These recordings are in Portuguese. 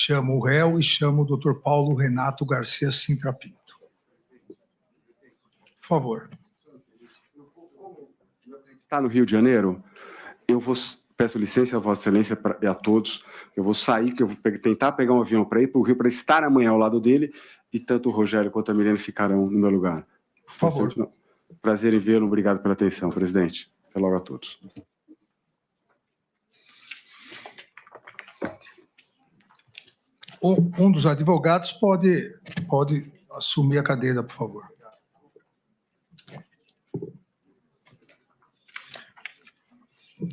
chamo o réu e chamo o Dr. Paulo Renato Garcia Sintra Pinto. Por favor. Está no Rio de Janeiro, peço licença a Vossa Excelência e a todos, eu vou sair, que eu vou tentar pegar um avião para ir para o Rio, para estar amanhã ao lado dele, e tanto o Rogério quanto a Milene ficarão no meu lugar. Por favor. Prazer em vê-lo, obrigado pela atenção, presidente. Até logo a todos. Um dos advogados pode assumir a cadeira, por favor.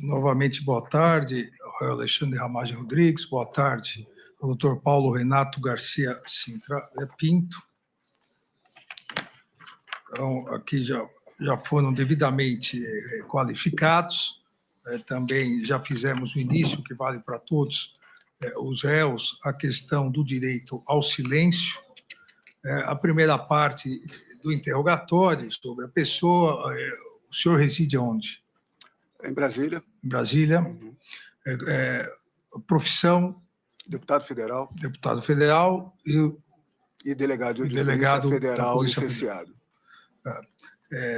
Novamente, boa tarde ao Alexandre Ramagem Rodrigues, boa tarde ao Dr. Paulo Renato Garcia Sintra Pinto. Então, aqui já foram devidamente qualificados, também já fizemos no início, que vale para todos os réus, a questão do direito ao silêncio. A primeira parte do interrogatório sobre a pessoa, o senhor reside onde? Em Brasília. Em Brasília. Uhum. Profissão? Deputado federal. Deputado federal e delegado de Polícia Federal Polícia licenciado.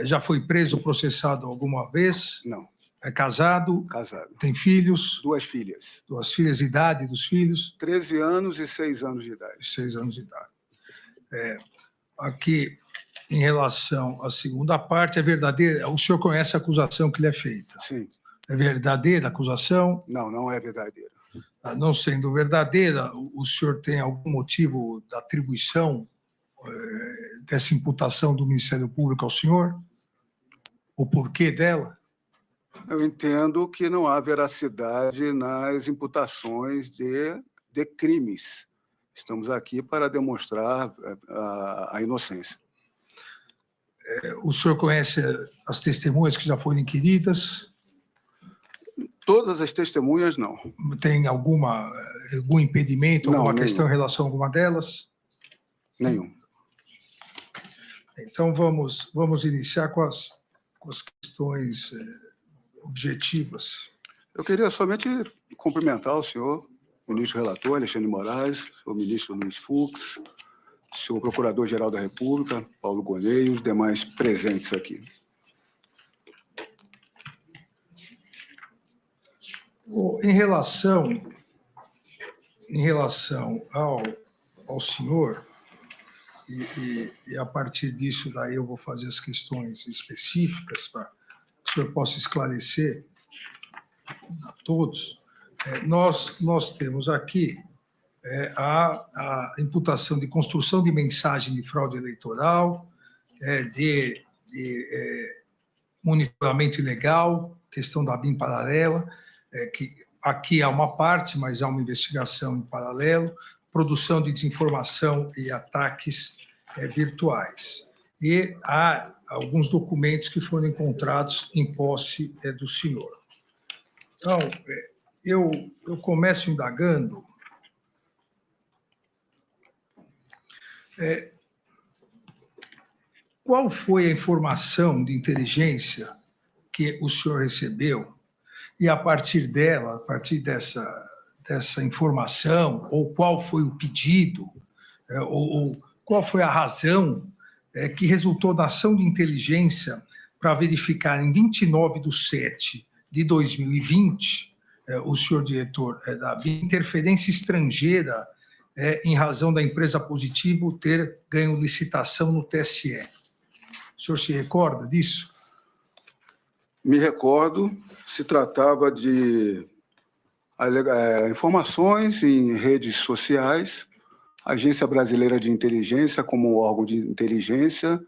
Já foi preso ou processado alguma vez? Não. É casado? Casado. Tem filhos? 2 filhas. 2 filhas, idade dos filhos? 13 anos e 6 anos de idade. 6 anos de idade. Aqui, em relação à segunda parte, é verdadeira? O senhor conhece a acusação que lhe é feita? Sim. É verdadeira a acusação? Não, não é verdadeira. Não sendo verdadeira, o senhor tem algum motivo da atribuição dessa imputação do Ministério Público ao senhor? O porquê dela? Eu entendo que não há veracidade nas imputações de crimes. Estamos aqui para demonstrar a inocência. O senhor conhece as testemunhas que já foram inquiridas? Todas as testemunhas, não. Tem algum impedimento, alguma nenhum. questão em relação a alguma delas? Nenhum. Então, vamos iniciar com as questões objetivas. Eu queria somente cumprimentar o senhor, o ministro relator, Alexandre de Moraes, o ministro Luiz Fux, o senhor procurador-geral da República, Paulo Gonet, e os demais presentes aqui. Em relação ao senhor, e a partir disso daí eu vou fazer as questões específicas para que o senhor possa esclarecer a todos, nós temos aqui a imputação de construção de mensagem de fraude eleitoral, de monitoramento ilegal, questão da BIM paralela, que aqui há uma parte, mas há uma investigação em paralelo, produção de desinformação e ataques virtuais. E há alguns documentos que foram encontrados em posse do senhor. Então, eu começo indagando qual foi a informação de inteligência que o senhor recebeu e, a partir dela, a partir dessa informação, ou qual foi o pedido, ou qual foi a razão que resultou da ação de inteligência para verificar em 29/7/2020, o senhor diretor da interferência estrangeira em razão da empresa Positivo ter ganho licitação no TSE. O senhor se recorda disso? Me recordo, se tratava de informações em redes sociais. A Agência Brasileira de Inteligência, como órgão de inteligência,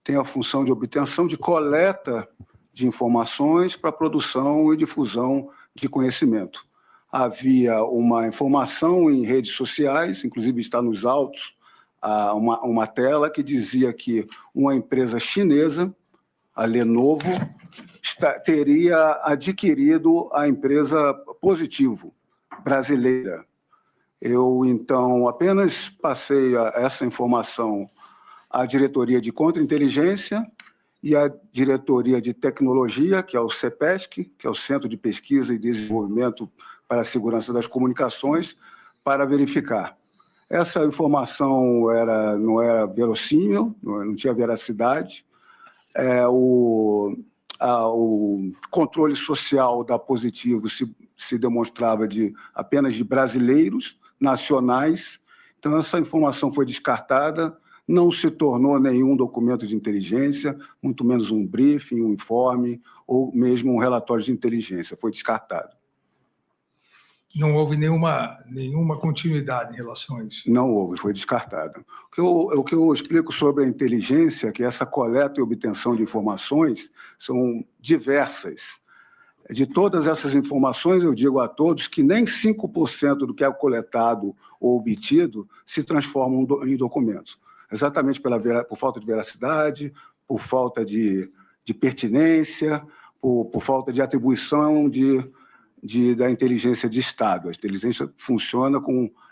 tem a função de obtenção de coleta de informações para produção e difusão de conhecimento. Havia uma informação em redes sociais, inclusive está nos autos, uma tela que dizia que uma empresa chinesa, a Lenovo, teria adquirido a empresa Positivo, brasileira. Eu, então, apenas passei essa informação à Diretoria de Contra-Inteligência e à Diretoria de Tecnologia, que é o CEPESC, que é o Centro de Pesquisa e Desenvolvimento para a Segurança das Comunicações, para verificar. Essa informação não era verossímil, não tinha veracidade. O controle social da Positivo se demonstrava apenas de brasileiros, nacionais. Então, essa informação foi descartada, não se tornou nenhum documento de inteligência, muito menos um briefing, um informe, ou mesmo um relatório de inteligência, foi descartado. Não houve nenhuma continuidade em relação a isso? Não houve, foi descartado. O que eu explico sobre a inteligência, que essa coleta e obtenção de informações são diversas. De todas essas informações, eu digo a todos que nem 5% do que é coletado ou obtido se transformam em documentos. Exatamente por falta de veracidade, por falta de pertinência, por falta de atribuição da inteligência de Estado. A inteligência funciona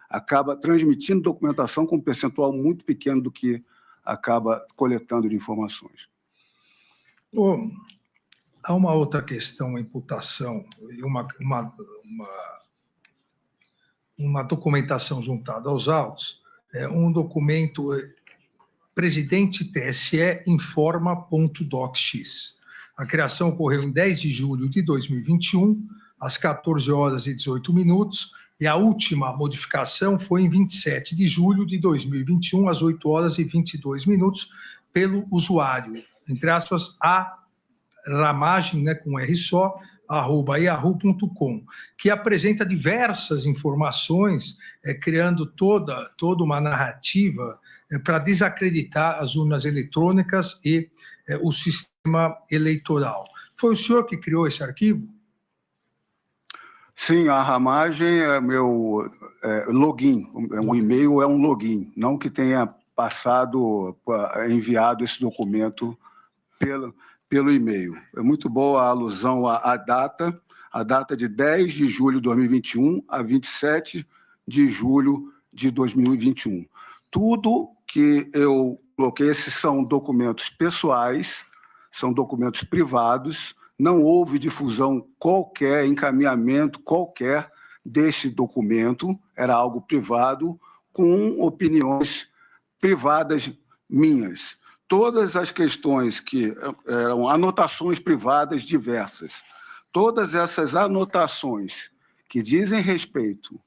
acaba transmitindo documentação com um percentual muito pequeno do que acaba coletando de informações. Há uma outra questão, imputação, e uma documentação juntada aos autos, um documento, presidente TSE informa.docx. A criação ocorreu em 10 de julho de 2021, às 14h18, e a última modificação foi em 27 de julho de 2021, às 8h22, pelo usuário, entre aspas, a ramagem, com R só, @yahoo.com, que apresenta diversas informações, criando toda uma narrativa para desacreditar as urnas eletrônicas e o sistema eleitoral. Foi o senhor que criou esse arquivo? Sim, a ramagem é meu login, o e-mail é um login, não que tenha enviado esse documento pelo e-mail. É muito boa a alusão à data, de 10 de julho de 2021 a 27 de julho de 2021. Tudo que eu coloquei, esses são documentos pessoais, são documentos privados, não houve difusão qualquer, encaminhamento qualquer desse documento, era algo privado, com opiniões privadas minhas. Todas as questões que eram anotações privadas diversas, todas essas anotações que dizem respeito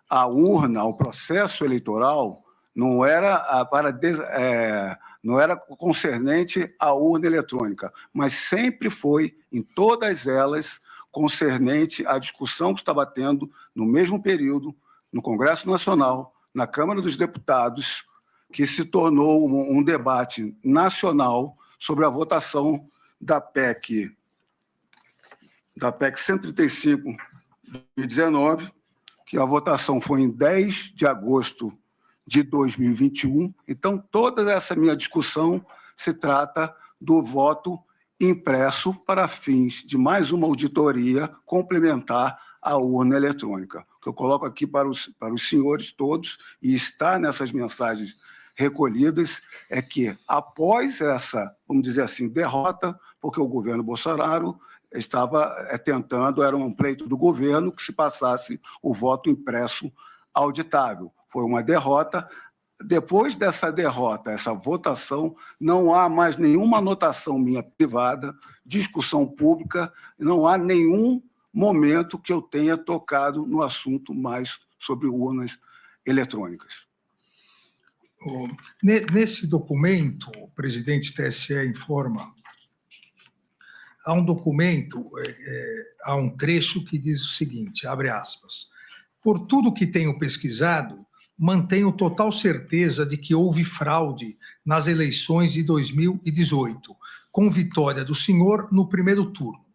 à urna, ao processo eleitoral, não era concernente à urna eletrônica, mas sempre foi, em todas elas, concernente à discussão que estava tendo no mesmo período, no Congresso Nacional, na Câmara dos Deputados, que se tornou um debate nacional sobre a votação da PEC 135 de 2019, que a votação foi em 10 de agosto de 2021. Então, toda essa minha discussão se trata do voto impresso para fins de mais uma auditoria complementar à urna eletrônica. O que eu coloco aqui para os senhores todos, e está nessas mensagens recolhidas, é que após essa, vamos dizer assim, derrota, porque o governo Bolsonaro estava tentando, era um pleito do governo, que se passasse o voto impresso auditável. Foi uma derrota. Depois dessa derrota, essa votação, não há mais nenhuma anotação minha privada, discussão pública, não há nenhum momento que eu tenha tocado no assunto mais sobre urnas eletrônicas. Nesse documento, o presidente TSE informa, há um documento, há um trecho que diz o seguinte, abre aspas, por tudo que tenho pesquisado, mantenho total certeza de que houve fraude nas eleições de 2018, com vitória do senhor no primeiro turno,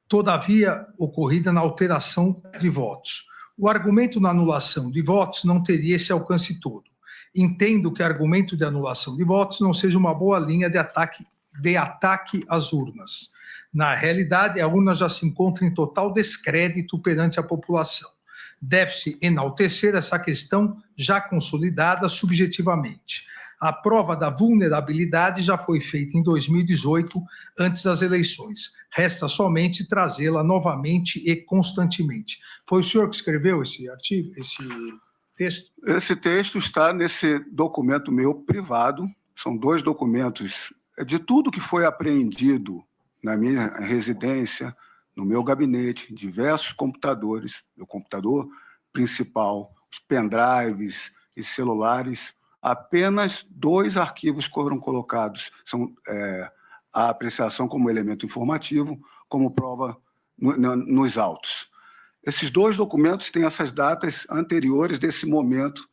todavia ocorrida na alteração de votos. O argumento na anulação de votos não teria esse alcance todo. Entendo que o argumento de anulação de votos não seja uma boa linha de ataque às urnas. Na realidade, a urna já se encontra em total descrédito perante a população. Deve-se enaltecer essa questão já consolidada subjetivamente. A prova da vulnerabilidade já foi feita em 2018, antes das eleições. Resta somente trazê-la novamente e constantemente. Foi o senhor que escreveu esse artigo, esse texto? Esse texto está nesse documento meu privado, são 2 documentos de tudo que foi apreendido na minha residência, no meu gabinete, diversos computadores, meu computador principal, os pendrives e celulares, apenas 2 arquivos foram colocados, são a apreciação como elemento informativo, como prova nos autos. Esses 2 documentos têm essas datas anteriores desse momento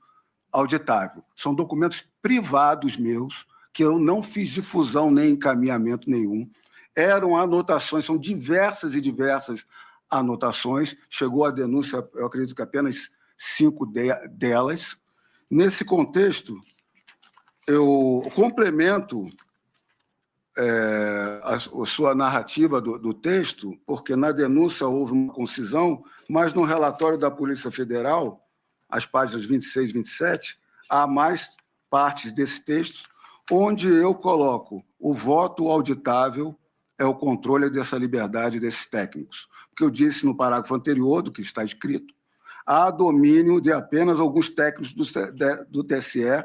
auditável. São documentos privados meus, que eu não fiz difusão nem encaminhamento nenhum. Eram anotações, são diversas e diversas anotações. Chegou a denúncia, eu acredito que apenas 5 delas. Nesse contexto, eu complemento a sua narrativa do texto, porque na denúncia houve uma concisão, mas no relatório da Polícia Federal, as páginas 26 e 27, há mais partes desse texto, onde eu coloco o voto auditável é o controle dessa liberdade desses técnicos. Porque eu disse no parágrafo anterior do que está escrito, há domínio de apenas alguns técnicos do TSE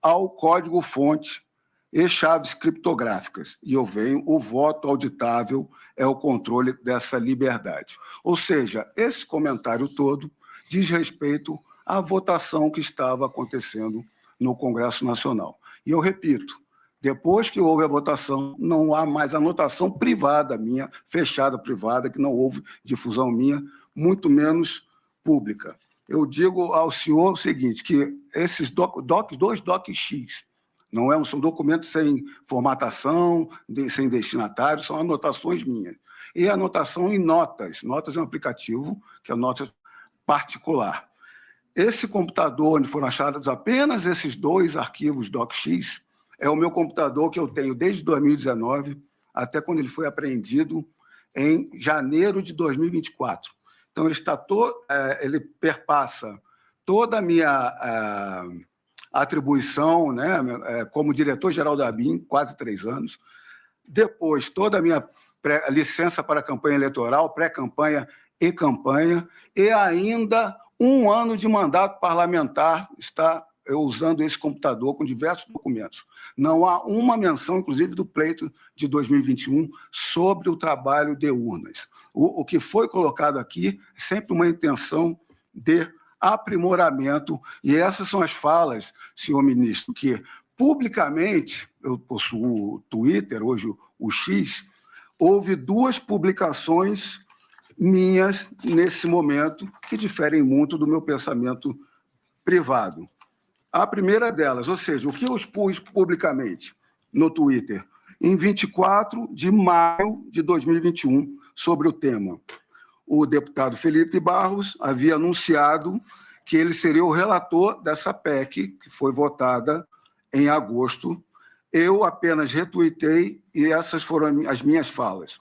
ao código-fonte e chaves criptográficas. E eu venho, o voto auditável é o controle dessa liberdade. Ou seja, esse comentário todo diz respeito à votação que estava acontecendo no Congresso Nacional. E eu repito, depois que houve a votação, não há mais anotação privada minha, fechada privada, que não houve difusão minha, muito menos pública. Eu digo ao senhor o seguinte, que esses 2 DocX, são documentos sem formatação, sem destinatário, são anotações minhas. E anotação em notas. Notas é um aplicativo, que é nota particular. Esse computador, onde foram achados apenas esses 2 arquivos DocX, é o meu computador que eu tenho desde 2019 até quando ele foi apreendido em janeiro de 2024. Então, ele perpassa toda a minha atribuição, né, como diretor-geral da ABIN, quase 3 anos. Depois, toda a minha licença para campanha eleitoral, pré-campanha e campanha, e ainda 1 ano de mandato parlamentar está eu usando esse computador com diversos documentos. Não há uma menção, inclusive, do pleito de 2021 sobre o trabalho de urnas. O que foi colocado aqui é sempre uma intenção de aprimoramento, e essas são as falas, senhor ministro, que publicamente, eu possuo o Twitter, hoje o X, houve 2 publicações minhas nesse momento que diferem muito do meu pensamento privado. A primeira delas, ou seja, o que eu expus publicamente no Twitter, em 24 de maio de 2021, sobre o tema. O deputado Felipe Barros havia anunciado que ele seria o relator dessa PEC, que foi votada em agosto. Eu apenas retuitei e essas foram as minhas falas.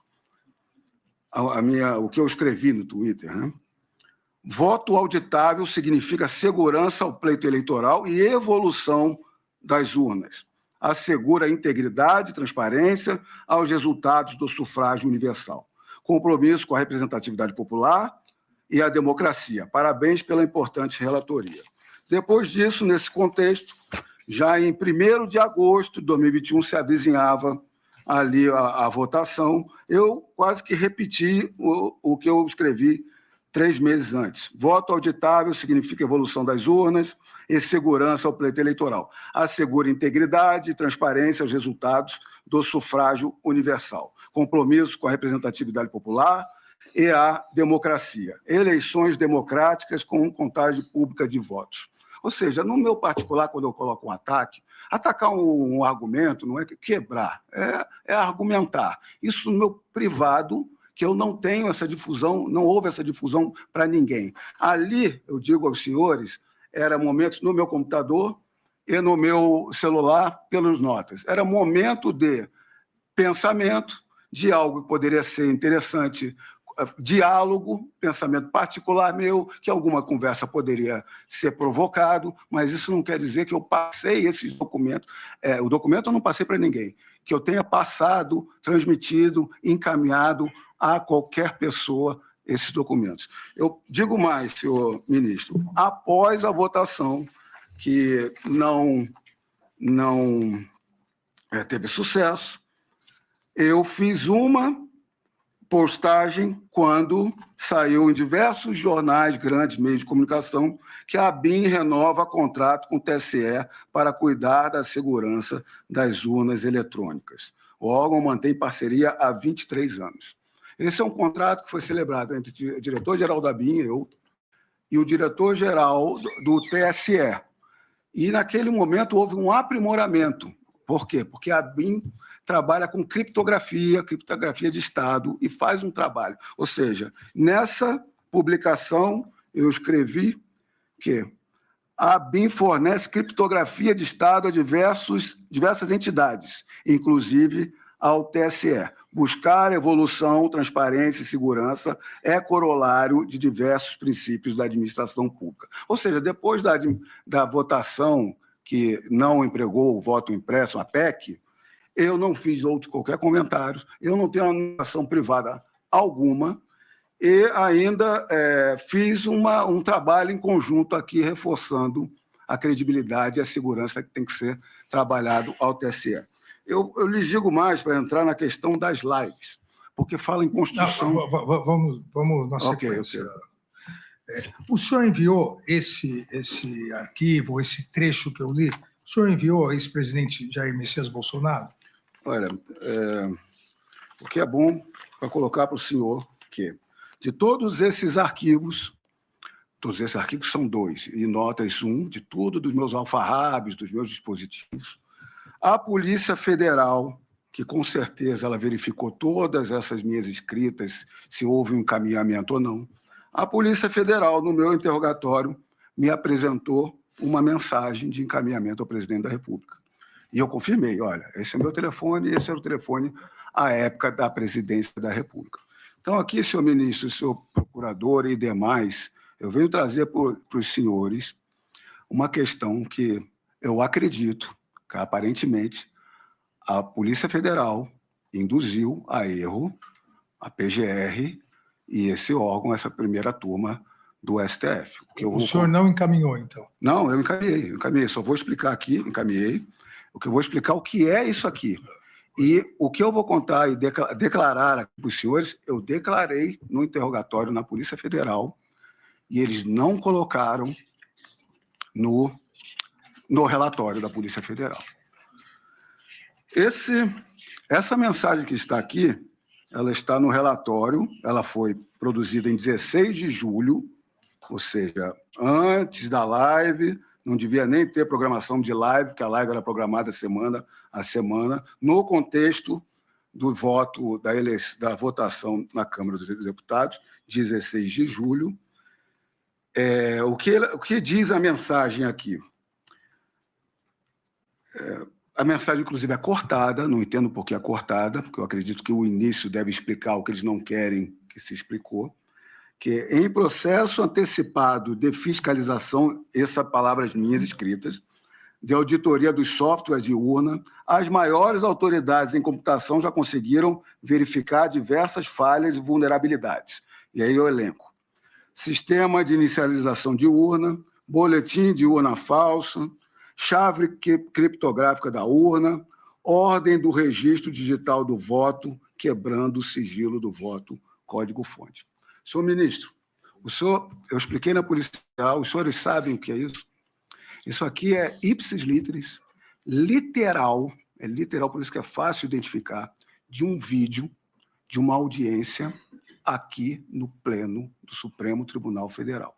O que eu escrevi no Twitter, né? Voto auditável significa segurança ao pleito eleitoral e evolução das urnas. Assegura integridade e transparência aos resultados do sufrágio universal. Compromisso com a representatividade popular e a democracia. Parabéns pela importante relatoria. Depois disso, nesse contexto, já em 1º de agosto de 2021, se avizinhava ali a votação, eu quase que repeti o que eu escrevi 3 meses antes. Voto auditável significa evolução das urnas e segurança ao pleito eleitoral. Assegura integridade e transparência aos resultados do sufrágio universal. Compromisso com a representatividade popular e a democracia. Eleições democráticas com contagem pública de votos. Ou seja, no meu particular, quando eu coloco um ataque, atacar um argumento não é quebrar, é argumentar. Isso no meu privado, que eu não tenho essa difusão, não houve essa difusão para ninguém. Ali, eu digo aos senhores, era momentos no meu computador e no meu celular pelos notas. Era momento de pensamento, de algo que poderia ser interessante, diálogo, pensamento particular meu, que alguma conversa poderia ser provocado, mas isso não quer dizer que eu passei esses documentos. O documento eu não passei para ninguém, que eu tenha passado, transmitido, encaminhado a qualquer pessoa esses documentos. Eu digo mais, senhor ministro, após a votação, que não teve sucesso, eu fiz uma postagem quando saiu em diversos jornais, grandes meios de comunicação, que a ABIN renova contrato com o TSE para cuidar da segurança das urnas eletrônicas. O órgão mantém parceria há 23 anos. Esse é um contrato que foi celebrado entre o diretor-geral da ABIN, eu, e o diretor-geral do TSE. E, naquele momento, houve um aprimoramento. Por quê? Porque a ABIN trabalha com criptografia de Estado, e faz um trabalho. Ou seja, nessa publicação, eu escrevi que a ABIN fornece criptografia de Estado a diversas entidades, inclusive ao TSE. Buscar evolução, transparência e segurança é corolário de diversos princípios da administração pública. Ou seja, depois da votação que não empregou o voto impresso, a PEC, eu não fiz qualquer comentário, eu não tenho anotação privada alguma, e ainda fiz um trabalho em conjunto aqui, reforçando a credibilidade e a segurança que tem que ser trabalhado ao TSE. Eu lhes digo mais para entrar na questão das lives, porque fala em Constituição... Não, vamos na sequência. Okay. O senhor enviou esse arquivo, esse trecho que eu li, o senhor enviou ao ex-presidente Jair Messias Bolsonaro? Olha, o que é bom para colocar para o senhor que, de todos esses arquivos são 2, e notas 1, de tudo, dos meus alfarrábios, dos meus dispositivos, a Polícia Federal, que com certeza ela verificou todas essas minhas escritas, se houve um encaminhamento ou não, a Polícia Federal, no meu interrogatório, me apresentou uma mensagem de encaminhamento ao presidente da República. E eu confirmei, olha, esse é o meu telefone, esse era o telefone à época da presidência da República. Então, aqui, senhor ministro, senhor procurador e demais, eu venho trazer para os senhores uma questão que eu acredito que, aparentemente, a Polícia Federal induziu a erro a PGR e esse órgão, essa primeira turma do STF. O senhor não encaminhou, então? Não, eu encaminhei. Só vou explicar aqui, encaminhei. O que eu vou explicar o que é isso aqui. E o que eu vou contar e declarar aqui para os senhores, eu declarei no interrogatório na Polícia Federal e eles não colocaram no relatório da Polícia Federal. Essa mensagem que está aqui, ela está no relatório, ela foi produzida em 16 de julho, ou seja, antes da live, não devia nem ter programação de live, porque a live era programada semana a semana, no contexto do voto, da votação na Câmara dos Deputados, 16 de julho. O que diz a mensagem aqui? A mensagem, inclusive, é cortada, não entendo por que é cortada, porque eu acredito que o início deve explicar o que eles não querem que se explicou, que em processo antecipado de fiscalização, essas palavras minhas escritas, de auditoria dos softwares de urna, as maiores autoridades em computação já conseguiram verificar diversas falhas e vulnerabilidades. E aí eu elenco. Sistema de inicialização de urna, boletim de urna falsa, chave criptográfica da urna, ordem do registro digital do voto, quebrando o sigilo do voto, código-fonte. Senhor ministro, eu expliquei na Polícia Federal, os senhores sabem o que é isso? Isso aqui é ipsis literis, literal, é literal, por isso que é fácil identificar, de um vídeo de uma audiência aqui no Pleno do Supremo Tribunal Federal,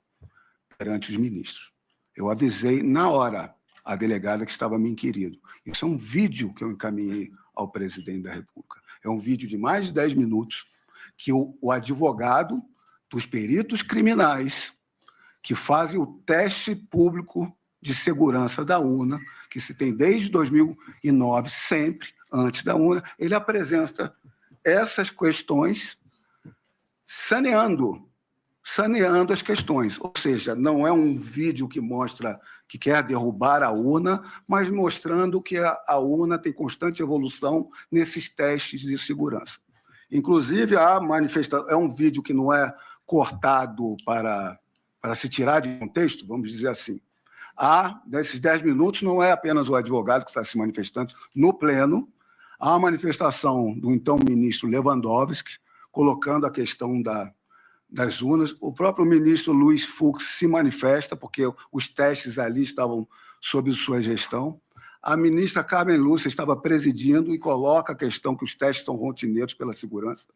perante os ministros. Eu avisei na hora a delegada que estava me inquirindo. Isso é um vídeo que eu encaminhei ao presidente da República. É um vídeo de mais de 10 minutos que o advogado dos peritos criminais que fazem o teste público de segurança da urna, que se tem desde 2009, sempre antes da urna, ele apresenta essas questões saneando as questões. Ou seja, não é um vídeo que mostra que quer derrubar a urna, mas mostrando que a urna tem constante evolução nesses testes de segurança. Inclusive, a manifestação é um vídeo que não é cortado para se tirar de contexto, vamos dizer assim. Nesses 10 minutos, não é apenas o advogado que está se manifestando no pleno, há a manifestação do então ministro Lewandowski, colocando a questão das urnas. O próprio ministro Luiz Fux se manifesta, porque os testes ali estavam sob sua gestão. A ministra Carmen Lúcia estava presidindo e coloca a questão que os testes são rotineiros pela segurança.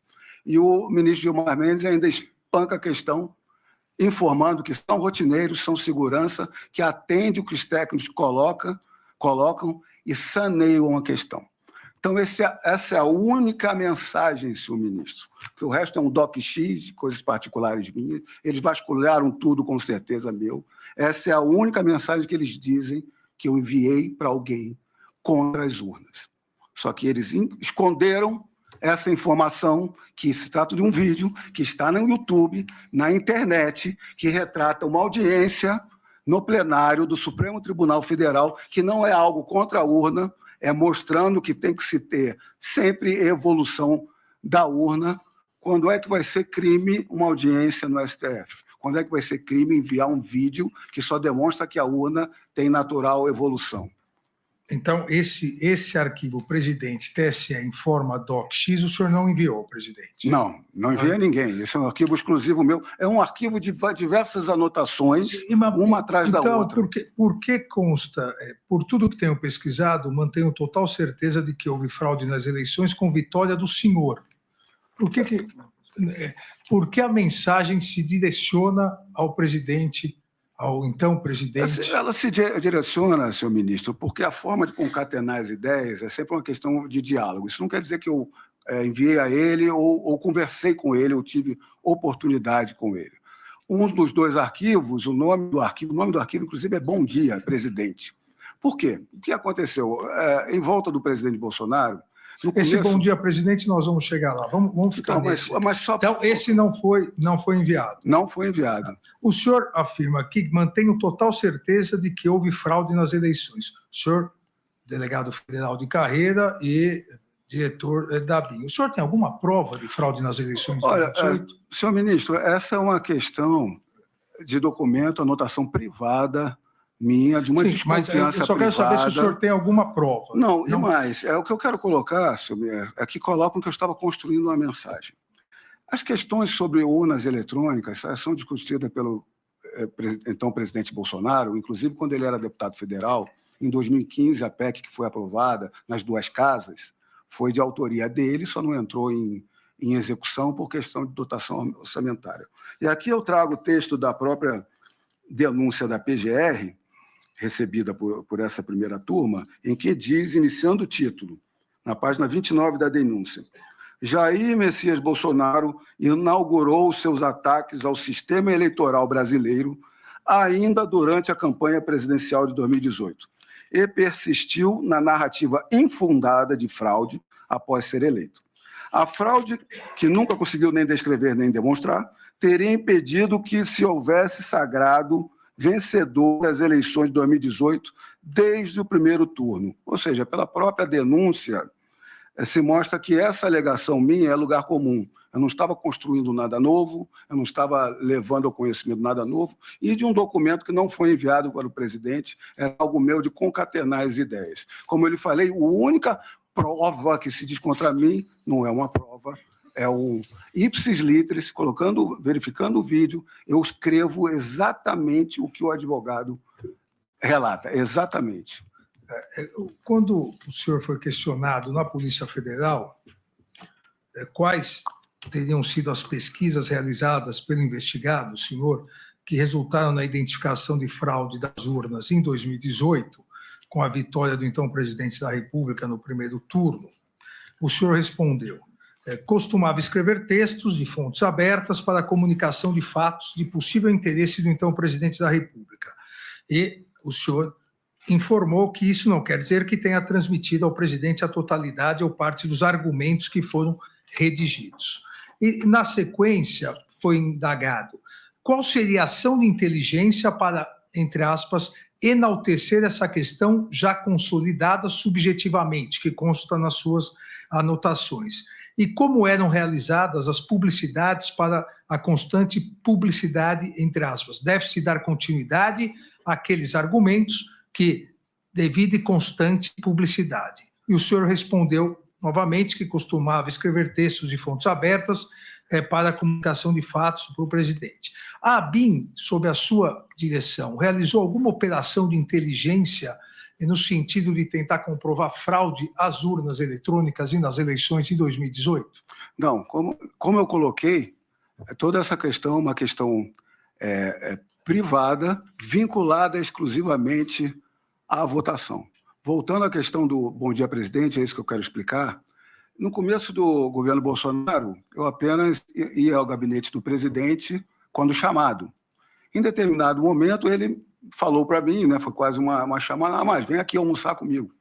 E o ministro Gilmar Mendes ainda espanca a questão, informando que são rotineiros, são segurança, que atende o que os técnicos colocam e saneiam a questão. Então, essa é a única mensagem, senhor ministro, que o resto é um doc-x de coisas particulares minhas, eles vasculharam tudo, com certeza, meu. Essa é a única mensagem que eles dizem que eu enviei para alguém contra as urnas. Só que eles esconderam essa informação, que se trata de um vídeo que está no YouTube, na internet, que retrata uma audiência no plenário do Supremo Tribunal Federal, que não é algo contra a urna, é mostrando que tem que se ter sempre evolução da urna. Quando é que vai ser crime uma audiência no STF? Quando é que vai ser crime enviar um vídeo que só demonstra que a urna tem natural evolução? Então, esse arquivo, presidente, TSE informa DOC-X, o senhor não enviou, presidente? Não enviei a ninguém. Esse é um arquivo exclusivo meu. É um arquivo de diversas anotações, uma atrás da outra. Então, por que consta, por tudo que tenho pesquisado, mantenho total certeza de que houve fraude nas eleições com vitória do senhor? Por que a mensagem se direciona ao presidente, ao então presidente? Ela se direciona, senhor ministro, porque a forma de concatenar as ideias é sempre uma questão de diálogo. Isso não quer dizer que eu enviei a ele ou conversei com ele, ou tive oportunidade com ele. Um dos dois arquivos, o nome do arquivo, inclusive, é Bom Dia, Presidente. Por quê? O que aconteceu? Em volta do presidente Bolsonaro, Esse Bom Dia, Presidente, nós vamos chegar lá. Vamos ficar nesse. Então, esse não foi enviado. Não foi enviado. O senhor afirma que mantém total certeza de que houve fraude nas eleições. O senhor, delegado federal de carreira e diretor da BIM. O senhor tem alguma prova de fraude nas eleições de 2018? Senhor ministro, essa é uma questão de documento, anotação privada minha, de uma desconfiança privada. Mas eu só quero saber se o senhor tem alguma prova. Não, e mais, o que eu quero colocar, senhor, é que colocam que eu estava construindo uma mensagem. As questões sobre urnas eletrônicas são discutidas pelo então presidente Bolsonaro, inclusive quando ele era deputado federal, em 2015, a PEC que foi aprovada nas duas casas foi de autoria dele, só não entrou em execução por questão de dotação orçamentária. E aqui eu trago o texto da própria denúncia da PGR, recebida por essa primeira turma, em que diz, iniciando o título, na página 29 da denúncia, Jair Messias Bolsonaro inaugurou seus ataques ao sistema eleitoral brasileiro ainda durante a campanha presidencial de 2018 e persistiu na narrativa infundada de fraude após ser eleito. A fraude, que nunca conseguiu nem descrever nem demonstrar, teria impedido que se houvesse sagrado vencedor das eleições de 2018 desde o primeiro turno. Ou seja, pela própria denúncia, se mostra que essa alegação minha é lugar comum. Eu não estava construindo nada novo, eu não estava levando ao conhecimento nada novo, e de um documento que não foi enviado para o presidente, era algo meu de concatenar as ideias. Como eu lhe falei, a única prova que se diz contra mim não é uma prova, é um ipsis literis, verificando o vídeo, eu escrevo exatamente o que o advogado relata, exatamente. Quando o senhor foi questionado na Polícia Federal, quais teriam sido as pesquisas realizadas pelo investigado, senhor, que resultaram na identificação de fraude das urnas em 2018, com a vitória do então presidente da República no primeiro turno? O senhor respondeu: costumava escrever textos de fontes abertas para a comunicação de fatos de possível interesse do então presidente da República. E o senhor informou que isso não quer dizer que tenha transmitido ao presidente a totalidade ou parte dos argumentos que foram redigidos. E, na sequência, foi indagado qual seria a ação de inteligência para, entre aspas, enaltecer essa questão já consolidada subjetivamente, que consta nas suas anotações. e como eram realizadas as publicidades para a constante publicidade, entre aspas. Deve-se dar continuidade àqueles argumentos que devido e constante publicidade. E o senhor respondeu novamente que costumava escrever textos de fontes abertas para a comunicação de fatos para o presidente. A ABIN, sob a sua direção, realizou alguma operação de inteligência no sentido de tentar comprovar fraude às urnas eletrônicas e nas eleições de 2018? Não, como eu coloquei, toda essa questão é uma questão privada, vinculada exclusivamente à votação. Voltando à questão do Bom Dia Presidente, é isso que eu quero explicar. No começo do governo Bolsonaro, eu apenas ia ao gabinete do presidente quando chamado. Em determinado momento, ele falou para mim, né, foi quase uma chamada, mas vem aqui almoçar comigo.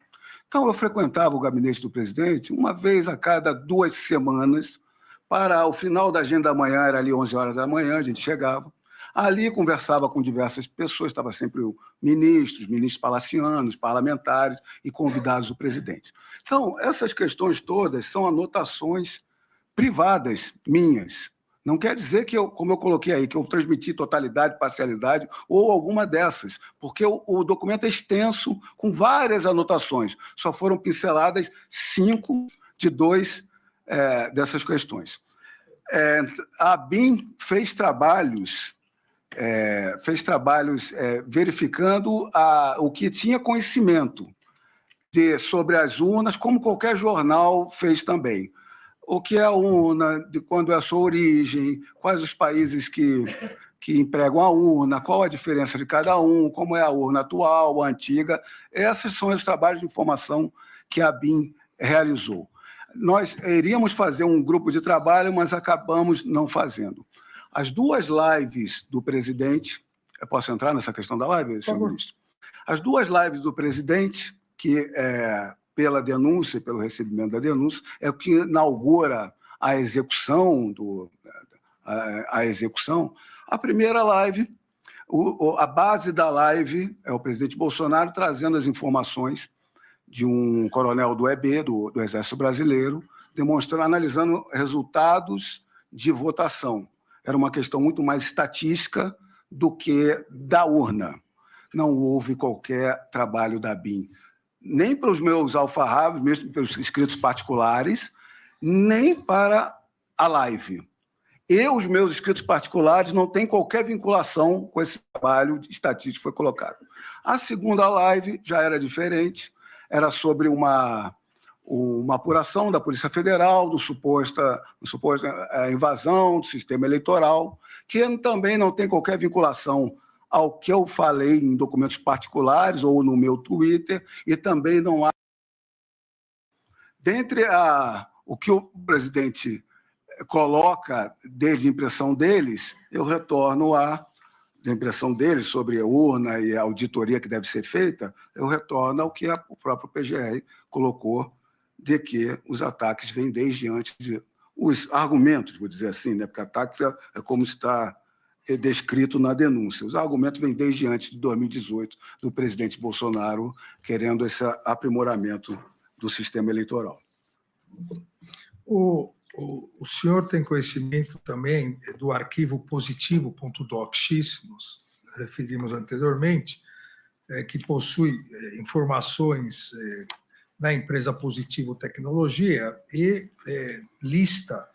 Então, eu frequentava o gabinete do presidente uma vez a cada 2 semanas, para o final da agenda da manhã, era ali 11 horas da manhã, a gente chegava. Ali conversava com diversas pessoas, estava sempre ministros palacianos, parlamentares e convidados do presidente. Então, essas questões todas são anotações privadas minhas. Não quer dizer que, como eu coloquei aí, que eu transmiti totalidade, parcialidade ou alguma dessas, porque o documento é extenso, com várias anotações. Só foram pinceladas 5 de 2 dessas questões. A ABIN fez trabalhos verificando o que tinha conhecimento sobre as urnas, como qualquer jornal fez também. O que é a urna, de quando é a sua origem, quais os países que empregam a urna, qual a diferença de cada um, como é a urna atual, a antiga. Esses são os trabalhos de informação que a ABIN realizou. Nós iríamos fazer um grupo de trabalho, mas acabamos não fazendo. As 2 lives do presidente, eu posso entrar nessa questão da live, senhor ministro? As 2 lives do presidente, que pela denúncia, pelo recebimento da denúncia, é o que inaugura a execução. A primeira live, a base da live é o presidente Bolsonaro trazendo as informações de um coronel do EB, do Exército Brasileiro, analisando resultados de votação. Era uma questão muito mais estatística do que da urna. Não houve qualquer trabalho da ABIN, nem para os meus alfarrábios, mesmo pelos inscritos particulares, nem para a live. Os meus inscritos particulares não têm qualquer vinculação com esse trabalho estatístico que foi colocado. A segunda live já era diferente, era sobre uma apuração da Polícia Federal, do suposta invasão do sistema eleitoral, que também não tem qualquer vinculação ao que eu falei em documentos particulares ou no meu Twitter, e também não há. Dentre o que o presidente coloca desde a impressão deles, eu retorno da impressão deles sobre a urna e a auditoria que deve ser feita, eu retorno ao que o próprio PGR colocou, de que os ataques vêm desde antes os argumentos, vou dizer assim, né? Porque ataques é como está descrito na denúncia. Os argumentos vêm desde antes de 2018, do presidente Bolsonaro querendo esse aprimoramento do sistema eleitoral. O senhor tem conhecimento também do arquivo positivo.docx, nos referimos anteriormente, que possui informações da empresa Positivo Tecnologia e lista,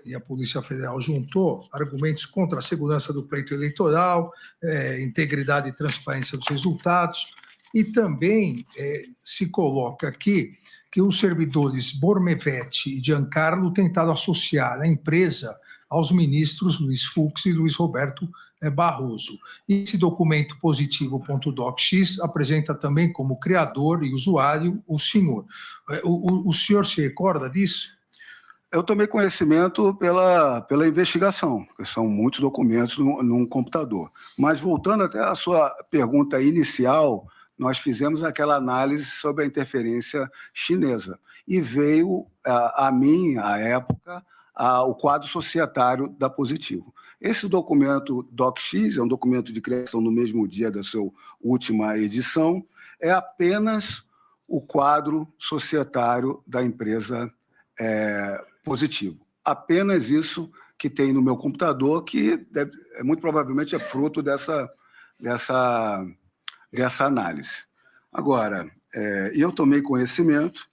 e a Polícia Federal juntou, argumentos contra a segurança do pleito eleitoral, integridade e transparência dos resultados, e também se coloca aqui que os servidores Bormevete e Giancarlo tentaram associar a empresa aos ministros Luiz Fux e Luiz Roberto Barroso. Esse documento positivo.docx apresenta também como criador e usuário o senhor. O senhor se recorda disso? Eu tomei conhecimento pela investigação, porque são muitos documentos num computador. Mas, voltando até à sua pergunta inicial, nós fizemos aquela análise sobre a interferência chinesa. E veio a mim, à época, o quadro societário da Positivo. Esse documento DocX, é um documento de criação no mesmo dia da sua última edição, é apenas o quadro societário da empresa positivo. Apenas isso que tem no meu computador, que muito provavelmente é fruto dessa análise. Agora, eu tomei conhecimento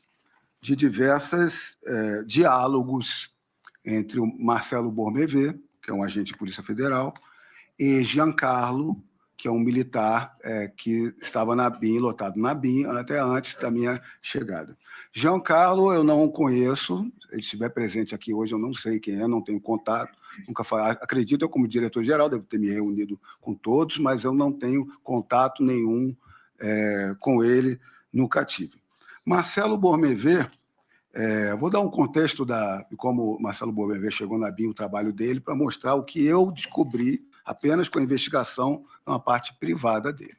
de diversos diálogos entre o Marcelo Bormevé, que é um agente de Polícia Federal, e Giancarlo, que é um militar que estava na BIM, lotado na BIM, até antes da minha chegada. Giancarlo eu não conheço, ele estiver presente aqui hoje, eu não sei quem é, não tenho contato, nunca falei, acredito eu como diretor-geral, devo ter me reunido com todos, mas eu não tenho contato nenhum com ele, nunca tive. Marcelo Bormevé, vou dar um contexto de como Marcelo Bormevé chegou na BIM, o trabalho dele, para mostrar o que eu descobri apenas com a investigação na parte privada dele.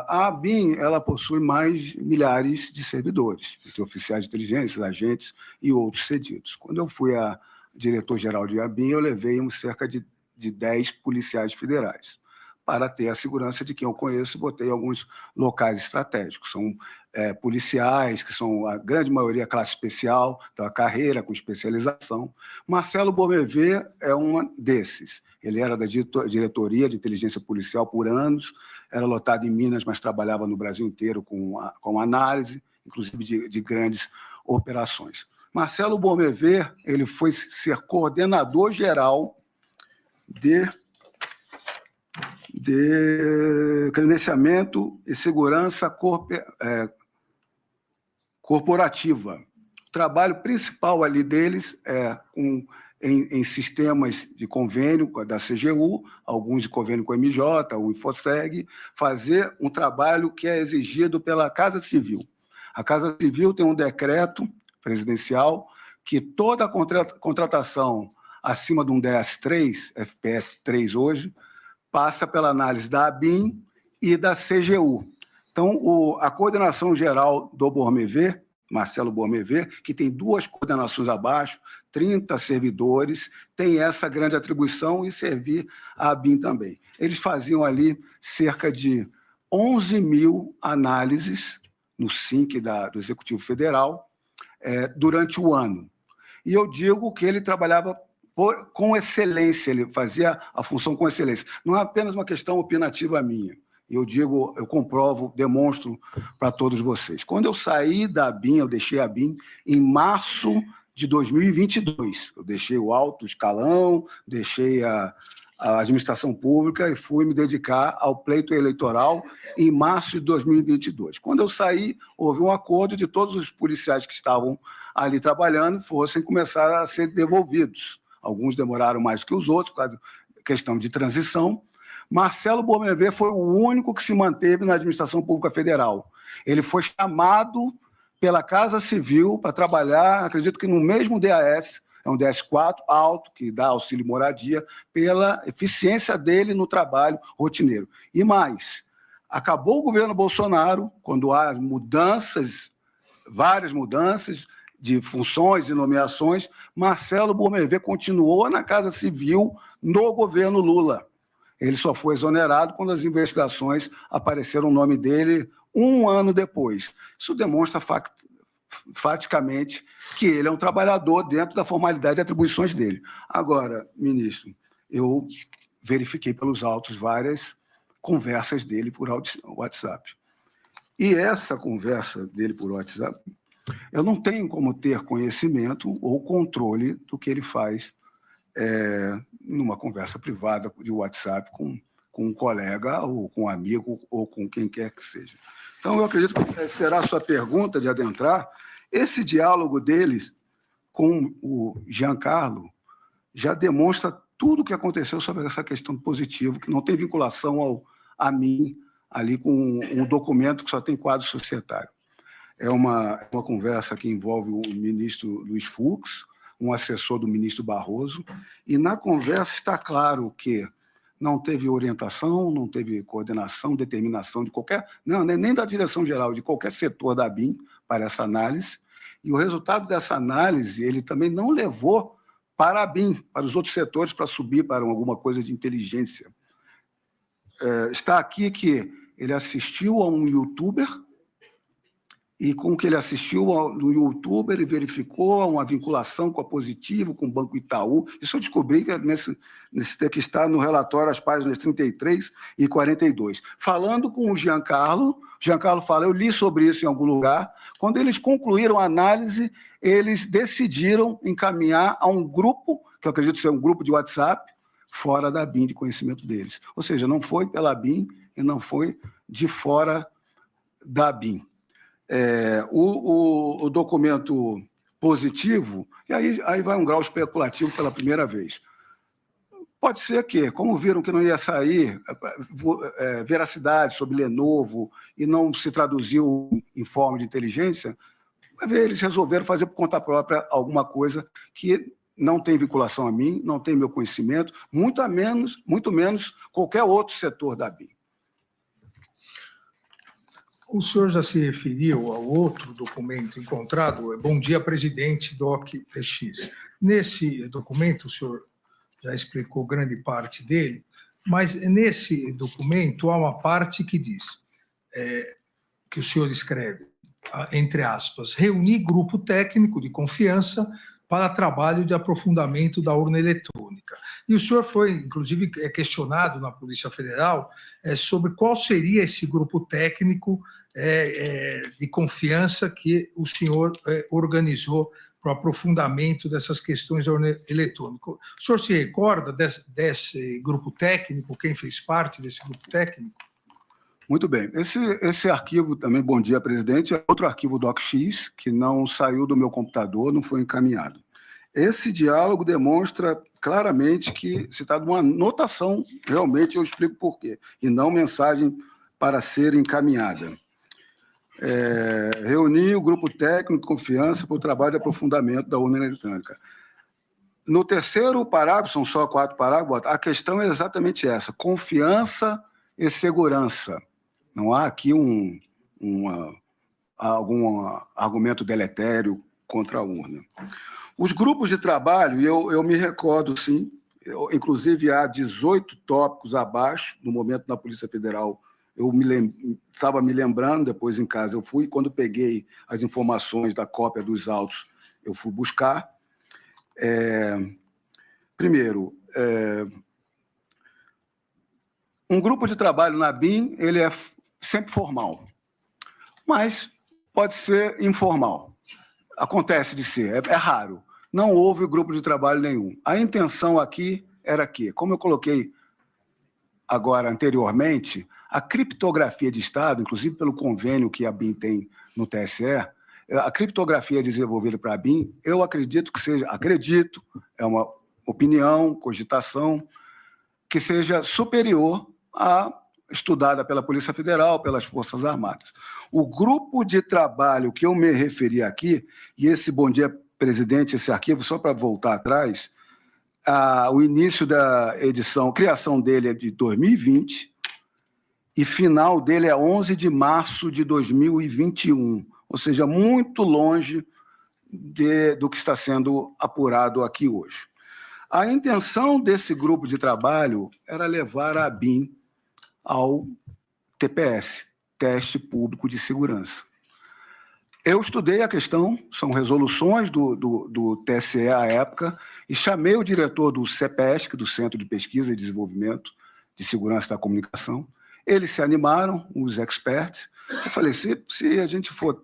A BIM ela possui mais milhares de servidores, entre oficiais de inteligência, agentes e outros cedidos. Quando eu fui a diretor-geral de ABIM, eu levei cerca de 10 policiais federais para ter a segurança de quem eu conheço, botei alguns locais estratégicos. São policiais, que são a grande maioria classe especial, da carreira, com especialização. Marcelo Bormevé é um desses. Ele era da diretoria de inteligência policial por anos, era lotado em Minas, mas trabalhava no Brasil inteiro com análise, inclusive de grandes operações. Marcelo Bormevé, ele foi ser coordenador geral de credenciamento e segurança corporativa. O trabalho principal ali deles em sistemas de convênio da CGU, alguns de convênio com a MJ, o Infoseg, fazer um trabalho que é exigido pela Casa Civil. A Casa Civil tem um decreto presidencial que toda contratação acima de um DS3, FPE 3 hoje, passa pela análise da ABIM e da CGU. Então, a coordenação geral do Bormevé, Marcelo Bormevé, que tem 2 coordenações abaixo, 30 servidores, tem essa grande atribuição e servir a ABIM também. Eles faziam ali cerca de 11 mil análises no SINC do Executivo Federal durante o ano. E eu digo que ele trabalhava com excelência, ele fazia a função com excelência. Não é apenas uma questão opinativa minha. Eu digo, eu comprovo, demonstro para todos vocês. Quando eu saí da BIM, eu deixei a BIM em março de 2022. Eu deixei o alto escalão, deixei a administração pública e fui me dedicar ao pleito eleitoral em março de 2022. Quando eu saí, houve um acordo de todos os policiais que estavam ali trabalhando fossem começar a ser devolvidos. Alguns demoraram mais que os outros, por causa da questão de transição. Marcelo Bormevé foi o único que se manteve na administração pública federal. Ele foi chamado pela Casa Civil para trabalhar, acredito que no mesmo DAS, é um DS4 alto, que dá auxílio moradia, pela eficiência dele no trabalho rotineiro. E mais, acabou o governo Bolsonaro, quando há mudanças, várias mudanças de funções e nomeações, Marcelo Bormevé continuou na Casa Civil no governo Lula. Ele só foi exonerado quando as investigações apareceram o nome dele 1 ano depois. Isso demonstra faticamente que ele é um trabalhador dentro da formalidade de atribuições dele. Agora, ministro, eu verifiquei pelos autos várias conversas dele por WhatsApp. E essa conversa dele por WhatsApp, eu não tenho como ter conhecimento ou controle do que ele faz numa conversa privada de WhatsApp com um colega ou com um amigo ou com quem quer que seja. Então, eu acredito que será a sua pergunta de adentrar. Esse diálogo deles com o Giancarlo já demonstra tudo o que aconteceu sobre essa questão do positivo, que não tem vinculação a mim, ali com um documento que só tem quadro societário. É uma conversa que envolve o ministro Luiz Fux, um assessor do ministro Barroso, e na conversa está claro que não teve orientação, não teve coordenação, determinação de qualquer, não, nem da direção geral, de qualquer setor da BIM para essa análise, e o resultado dessa análise ele também não levou para a BIM, para os outros setores, para subir para alguma coisa de inteligência. Está aqui que ele assistiu a um youtuber e com o que ele assistiu no YouTube, ele verificou uma vinculação com a Positivo, com o Banco Itaú. Isso eu descobri que nesse que está no relatório, as páginas 33 e 42. Falando com o Giancarlo fala, eu li sobre isso em algum lugar. Quando eles concluíram a análise, eles decidiram encaminhar a um grupo, que eu acredito ser um grupo de WhatsApp, fora da BIM, de conhecimento deles. Ou seja, não foi pela BIM e não foi de fora da BIM. O documento positivo, e aí vai um grau especulativo pela primeira vez. Pode ser que, como viram que não ia sair veracidade sobre Lenovo e não se traduziu em forma de inteligência, eles resolveram fazer por conta própria alguma coisa que não tem vinculação a mim, não tem meu conhecimento, muito menos qualquer outro setor da BIM. O senhor já se referiu ao outro documento encontrado, Bom Dia, Presidente, DOC-PX. Nesse documento, o senhor já explicou grande parte dele, mas nesse documento há uma parte que diz, que o senhor escreve, entre aspas, reunir grupo técnico de confiança para trabalho de aprofundamento da urna eletrônica. E o senhor foi, inclusive, questionado na Polícia Federal sobre qual seria esse grupo técnico de confiança que o senhor organizou para o aprofundamento dessas questões da urna eletrônica. O senhor se recorda desse grupo técnico? Quem fez parte desse grupo técnico? Muito bem. Esse arquivo também, Bom Dia, Presidente, é outro arquivo DocX, que não saiu do meu computador, não foi encaminhado. Esse diálogo demonstra claramente que se trata de uma anotação, realmente eu explico por quê, e não mensagem para ser encaminhada. Reunir o grupo técnico de confiança para o trabalho de aprofundamento da urna eletrônica. No terceiro parágrafo, são só 4 parágrafos, a questão é exatamente essa, confiança e segurança. Não há aqui algum argumento deletério contra a urna. Os grupos de trabalho, eu me recordo, sim, inclusive há 18 tópicos abaixo, no momento na Polícia Federal, eu estava me lembrando, depois em casa eu fui, quando peguei as informações da cópia dos autos, eu fui buscar. Primeiro, um grupo de trabalho na BIM, ele é sempre formal, mas pode ser informal. Acontece de ser, é raro. Não houve grupo de trabalho nenhum. A intenção aqui era que, como eu coloquei agora anteriormente, a criptografia de Estado, inclusive pelo convênio que a BIM tem no TSE, a criptografia desenvolvida para a BIM, eu acredito que seja, é uma opinião, cogitação, que seja superior à estudada pela Polícia Federal, pelas Forças Armadas. O grupo de trabalho que eu me referi aqui, e esse Bom Dia, Presidente, esse arquivo, só para voltar atrás, o início da edição, a criação dele é de 2020, e final dele é 11 de março de 2021, ou seja, muito longe do que está sendo apurado aqui hoje. A intenção desse grupo de trabalho era levar a BIM ao TPS, Teste Público de Segurança. Eu estudei a questão, são resoluções do TSE à época, e chamei o diretor do CEPESC, do Centro de Pesquisa e Desenvolvimento de Segurança da Comunicação. Eles se animaram, os experts. Eu falei, se a gente for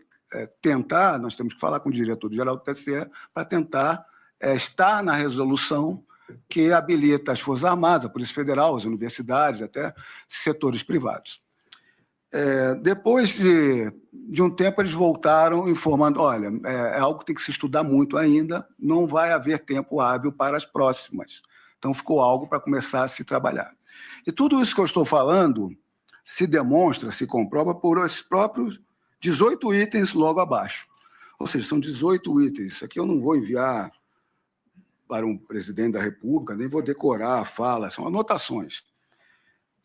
tentar, nós temos que falar com o diretor-geral do TSE para tentar estar na resolução que habilita as Forças Armadas, a Polícia Federal, as universidades, até setores privados. Depois de um tempo, eles voltaram informando, olha, é algo que tem que se estudar muito ainda, não vai haver tempo hábil para as próximas. Então, ficou algo para começar a se trabalhar. E tudo isso que eu estou falando se demonstra, se comprova por esses próprios 18 itens logo abaixo. Ou seja, são 18 itens. Isso aqui eu não vou enviar para um presidente da República, nem vou decorar a fala, são anotações.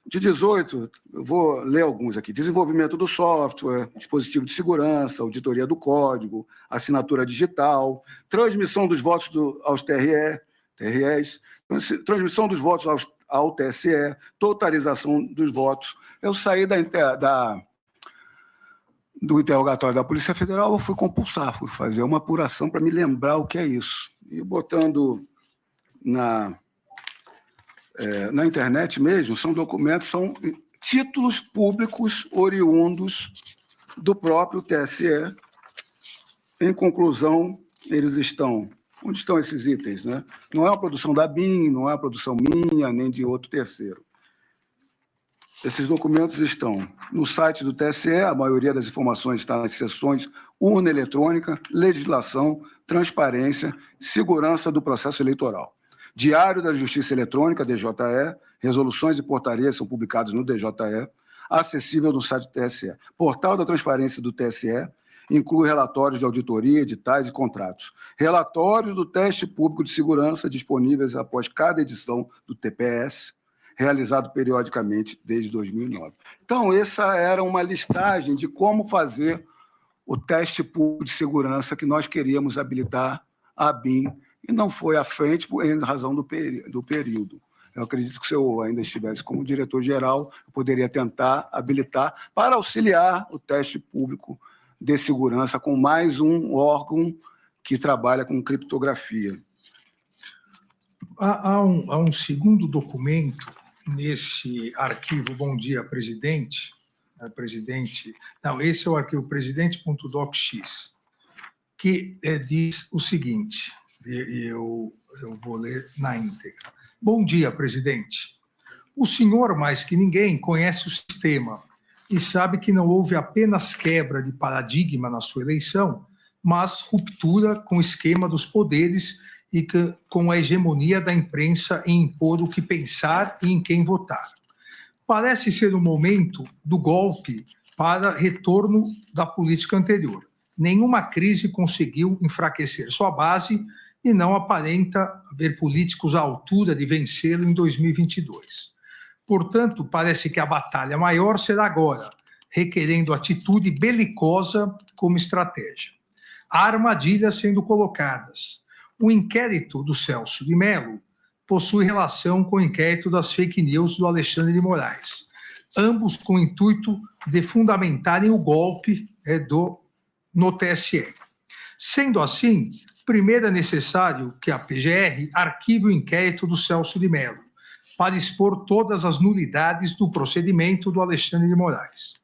De 18, eu vou ler alguns aqui. Desenvolvimento do software, dispositivo de segurança, auditoria do código, assinatura digital, transmissão dos votos aos TREs, transmissão dos votos ao TSE, totalização dos votos. Eu saí do interrogatório da Polícia Federal, eu fui compulsar, fui fazer uma apuração para me lembrar o que é isso. E botando na internet mesmo, são documentos, são títulos públicos oriundos do próprio TSE. Em conclusão, eles estão... Onde estão esses itens, né? Não é uma produção da BIM, não é uma produção minha, nem de outro terceiro. Esses documentos estão no site do TSE, a maioria das informações está nas seções urna eletrônica, legislação, transparência, segurança do processo eleitoral. Diário da Justiça Eletrônica, DJE, resoluções e portarias são publicadas no DJE, acessível no site do TSE. Portal da Transparência do TSE, inclui relatórios de auditoria, editais e contratos. Relatórios do teste público de segurança disponíveis após cada edição do TPS, realizado periodicamente desde 2009. Então, essa era uma listagem de como fazer o teste público de segurança que nós queríamos habilitar a BIM, e não foi à frente em razão do período. Eu acredito que se eu ainda estivesse como diretor-geral, eu poderia tentar habilitar para auxiliar o teste público de segurança com mais um órgão que trabalha com criptografia. Há um segundo documento nesse arquivo Bom Dia, Presidente. Não, esse é o arquivo presidente.docx, que diz o seguinte, eu vou ler na íntegra. Bom dia, presidente. O senhor, mais que ninguém, conhece o sistema e sabe que não houve apenas quebra de paradigma na sua eleição, mas ruptura com o esquema dos poderes e com a hegemonia da imprensa em impor o que pensar e em quem votar. Parece ser o momento do golpe para retorno da política anterior. Nenhuma crise conseguiu enfraquecer sua base e não aparenta haver políticos à altura de vencê-lo em 2022. Portanto, parece que a batalha maior será agora, requerendo atitude belicosa como estratégia. Há armadilhas sendo colocadas. O inquérito do Celso de Mello possui relação com o inquérito das fake news do Alexandre de Moraes, ambos com o intuito de fundamentarem o golpe no TSE. Sendo assim, primeiro é necessário que a PGR arquive o inquérito do Celso de Mello, para expor todas as nulidades do procedimento do Alexandre de Moraes.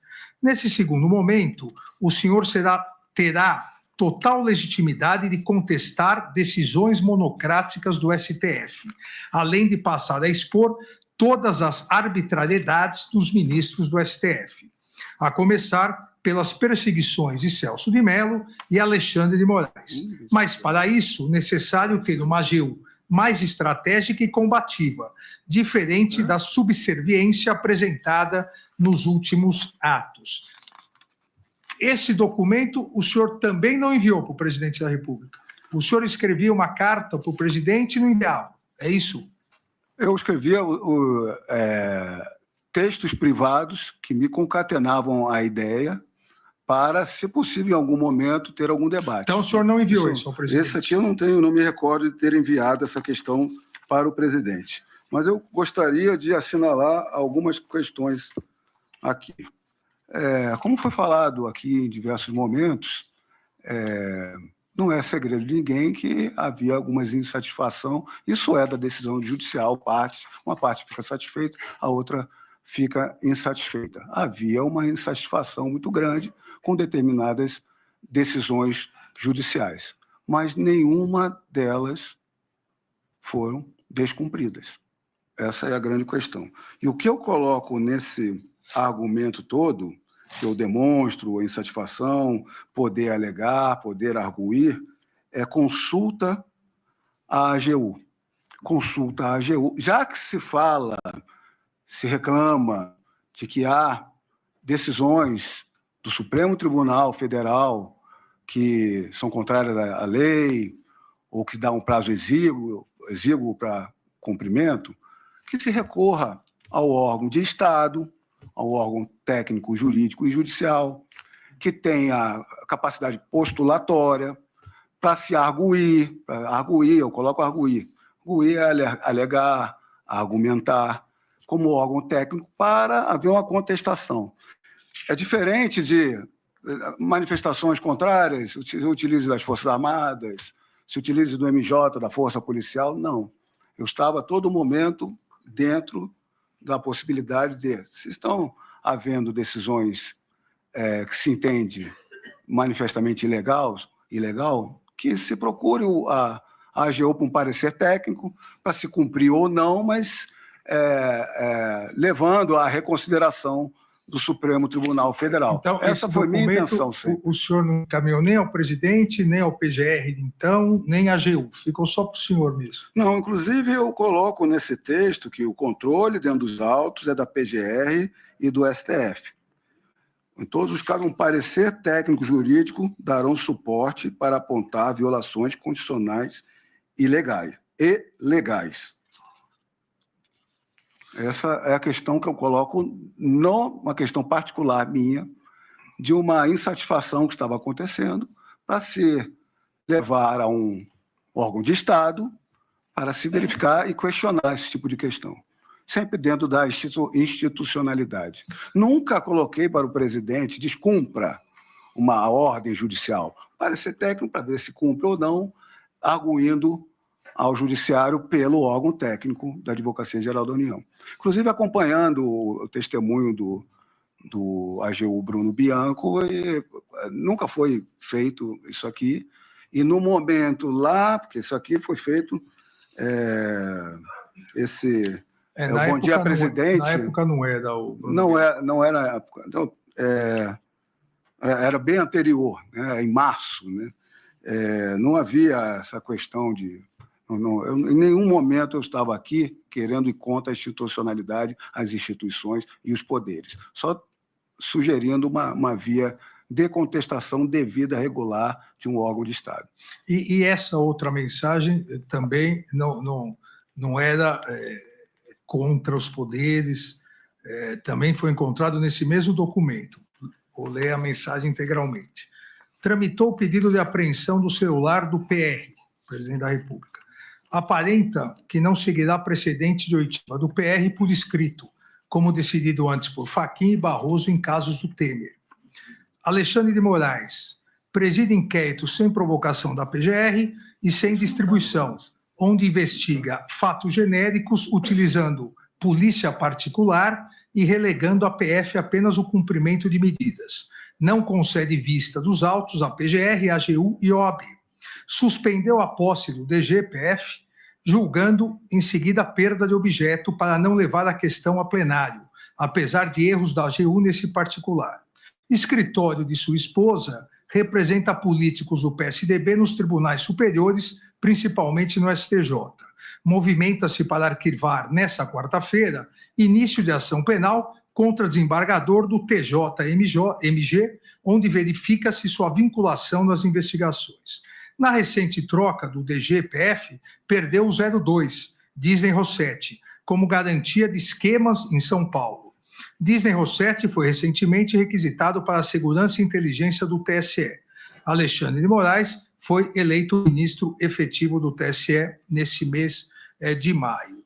Nesse segundo momento, o senhor terá total legitimidade de contestar decisões monocráticas do STF, além de passar a expor todas as arbitrariedades dos ministros do STF, a começar pelas perseguições de Celso de Mello e Alexandre de Moraes. Mas, para isso, necessário ter uma AGU mais estratégica e combativa, diferente da subserviência apresentada nos últimos atos. Esse documento o senhor também não enviou para o presidente da República. O senhor escrevia uma carta para o presidente e não enviava. É isso? Eu escrevia textos privados que me concatenavam a ideia para, se possível, em algum momento, ter algum debate. Então, o senhor não enviou isso ao presidente? Esse aqui eu não me recordo de ter enviado essa questão para o presidente. Mas eu gostaria de assinalar algumas questões aqui. Como foi falado aqui em diversos momentos, não é segredo de ninguém que havia algumas insatisfação. Isso é da decisão judicial, uma parte fica satisfeita, a outra fica insatisfeita. Havia uma insatisfação muito grande com determinadas decisões judiciais, mas nenhuma delas foram descumpridas. Essa é a grande questão. E o que eu coloco nesse argumento todo, que eu demonstro a insatisfação, poder alegar, poder arguir, é consulta à AGU. Consulta à AGU. Já que se reclama de que há decisões do Supremo Tribunal Federal que são contrárias à lei ou que dão um prazo exíguo para cumprimento, que se recorra ao órgão de Estado, ao órgão técnico, jurídico e judicial, que tenha capacidade postulatória para se arguir, eu coloco arguir. Arguir é alegar, argumentar, como órgão técnico para haver uma contestação. É diferente de manifestações contrárias, se utilize das Forças Armadas, se utilize do MJ, da Força Policial, não. Eu estava a todo momento dentro da possibilidade de, se estão havendo decisões que se entende manifestamente ilegal, que se procure a AGU para um parecer técnico, para se cumprir ou não, mas levando à reconsideração do Supremo Tribunal Federal. Então, essa foi minha intenção. O senhor não encaminhou nem ao presidente, nem ao PGR, então, nem à AGU. Ficou só para o senhor mesmo. Não, inclusive eu coloco nesse texto que o controle dentro dos autos é da PGR e do STF. Em todos os casos, um parecer técnico-jurídico darão suporte para apontar violações constitucionais e legais. Essa é a questão que eu coloco, não uma questão particular minha, de uma insatisfação que estava acontecendo, para se levar a um órgão de Estado para se verificar e questionar esse tipo de questão. Sempre dentro da institucionalidade. Nunca coloquei para o presidente, descumpra uma ordem judicial. Parecer técnico para ver se cumpre ou não, arguindo ao judiciário pelo órgão técnico da Advocacia Geral da União. Inclusive, acompanhando o testemunho do AGU Bruno Bianco, nunca foi feito isso aqui, e no momento lá, porque isso aqui foi feito, o Bom Dia Presidente... Na época não era o... Não era na época. Então, era bem anterior, né, em março. Né? Não havia essa questão de... em nenhum momento eu estava aqui querendo ir contra a institucionalidade, as instituições e os poderes, só sugerindo uma via de contestação devida, regular, de um órgão de Estado. E essa outra mensagem também não era contra os poderes, também foi encontrado nesse mesmo documento. Vou ler a mensagem integralmente. Tramitou o pedido de apreensão do celular do PR, presidente da República. Aparenta que não seguirá precedente de oitiva do PR por escrito, como decidido antes por Fachin e Barroso em casos do Temer. Alexandre de Moraes preside inquérito sem provocação da PGR e sem distribuição, onde investiga fatos genéricos utilizando polícia particular e relegando à PF apenas o cumprimento de medidas. Não concede vista dos autos à PGR, AGU e OAB. Suspendeu a posse do DGPF, julgando em seguida a perda de objeto para não levar a questão a plenário, apesar de erros da AGU nesse particular. Escritório de sua esposa representa políticos do PSDB nos tribunais superiores, principalmente no STJ. Movimenta-se para arquivar, nessa quarta-feira, início de ação penal contra desembargador do TJMG, onde verifica-se sua vinculação nas investigações. Na recente troca do DGPF, perdeu o 02, Disney Rossetti, como garantia de esquemas em São Paulo. Disney Rossetti foi recentemente requisitado para a segurança e inteligência do TSE. Alexandre de Moraes foi eleito ministro efetivo do TSE nesse mês de maio.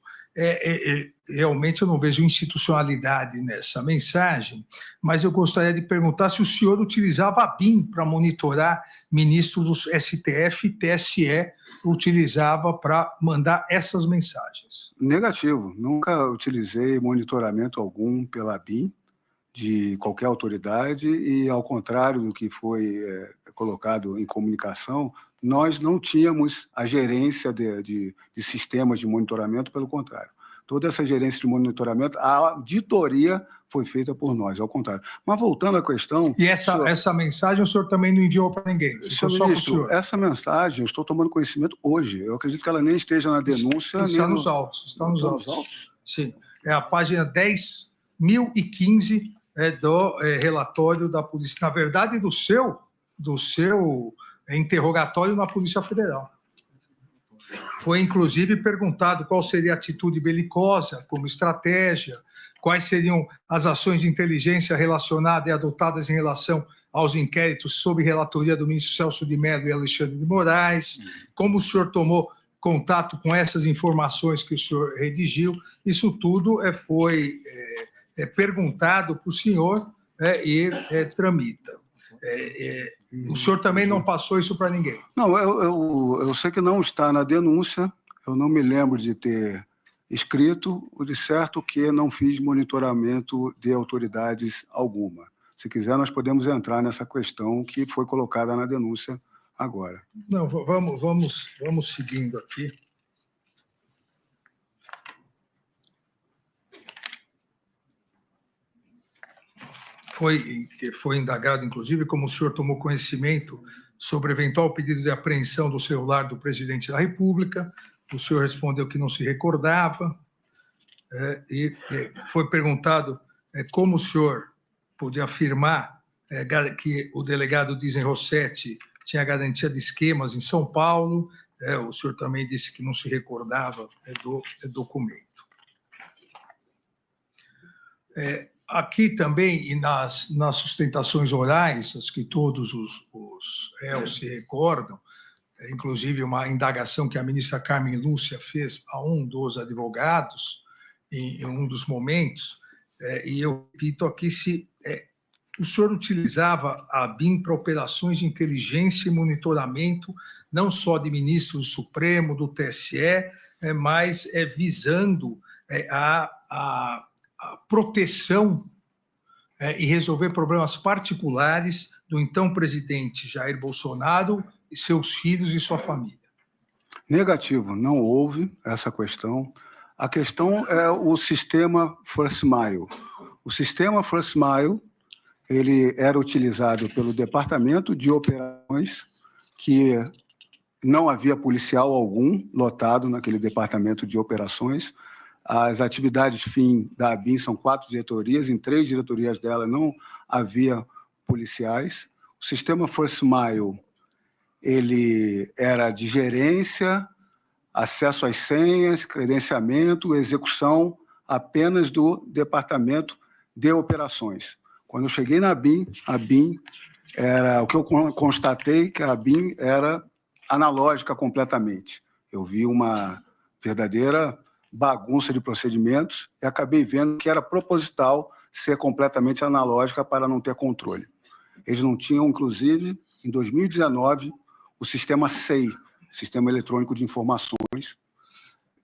Realmente eu não vejo institucionalidade nessa mensagem, mas eu gostaria de perguntar se o senhor utilizava a BIM para monitorar ministros do STF e TSE, utilizava para mandar essas mensagens. Negativo, nunca utilizei monitoramento algum pela BIM de qualquer autoridade e, ao contrário do que foi colocado em comunicação, nós não tínhamos a gerência de sistemas de monitoramento, pelo contrário. Toda essa gerência de monitoramento, a auditoria foi feita por nós, ao contrário. Mas voltando à questão... E essa mensagem o senhor também não enviou para ninguém? Senhor ministro, essa mensagem eu estou tomando conhecimento hoje. Eu acredito que ela nem esteja na denúncia... Está nos autos. Está nos autos. Sim. É a página 10.015 do relatório da Polícia. Na verdade, do seu interrogatório na Polícia Federal. Foi, inclusive, perguntado qual seria a atitude belicosa como estratégia, quais seriam as ações de inteligência relacionadas e adotadas em relação aos inquéritos sob relatoria do ministro Celso de Mello e Alexandre de Moraes, como o senhor tomou contato com essas informações que o senhor redigiu. Isso tudo foi perguntado para o senhor e tramita. O senhor também não passou isso para ninguém? Não, eu sei que não está na denúncia, eu não me lembro de ter escrito, o de certo que não fiz monitoramento de autoridades alguma. Se quiser, nós podemos entrar nessa questão que foi colocada na denúncia agora. Não, vamos seguindo aqui. Foi indagado, inclusive, como o senhor tomou conhecimento sobre eventual pedido de apreensão do celular do presidente da República. O senhor respondeu que não se recordava. E foi perguntado como o senhor podia afirmar que o delegado Dizem Rossetti tinha garantia de esquemas em São Paulo. O senhor também disse que não se recordava do documento. Aqui também, e nas sustentações orais, as que todos os réus se recordam, inclusive uma indagação que a ministra Carmen Lúcia fez a um dos advogados, em um dos momentos, e eu repito aqui, se o senhor utilizava a BIM para operações de inteligência e monitoramento, não só de ministro do Supremo, do TSE, mas visando a proteção e resolver problemas particulares do então presidente Jair Bolsonaro e seus filhos e sua família. Negativo, não houve essa questão. A questão é o sistema First Mile. O sistema First Mile, ele era utilizado pelo Departamento de Operações, que não havia policial algum lotado naquele Departamento de Operações. As atividades fim da ABIN são 4 diretorias, em 3 diretorias dela não havia policiais. O sistema First Mile, ele era de gerência, acesso às senhas, credenciamento, execução apenas do Departamento de Operações. Quando eu cheguei na ABIN, era o que eu constatei, que a ABIN era analógica completamente. Eu vi uma verdadeira bagunça de procedimentos e acabei vendo que era proposital ser completamente analógica para não ter controle. Eles não tinham, inclusive, em 2019, o sistema SEI, Sistema Eletrônico de Informações,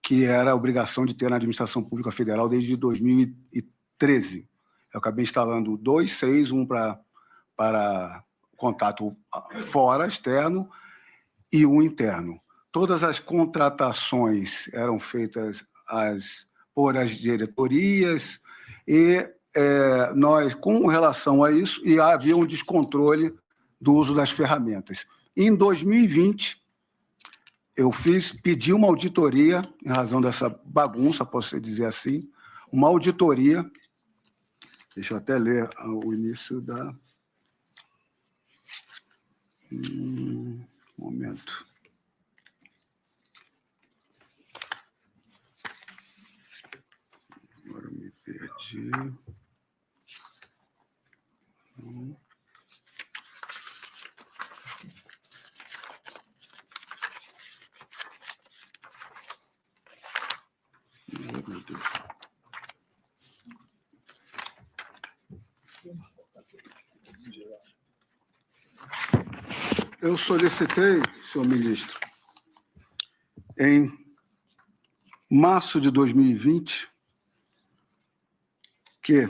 que era a obrigação de ter na Administração Pública Federal desde 2013. Eu acabei instalando 2 SEIs, um para contato fora, externo, e um interno. Todas as contratações eram feitas por as diretorias e nós, com relação a isso, havia um descontrole do uso das ferramentas. Em 2020, eu pedi uma auditoria, em razão dessa bagunça, posso dizer assim, uma auditoria, deixa eu até ler o início da... Um momento. Agora eu me perdi. Meu Deus. Eu solicitei, senhor ministro, em março de 2020, que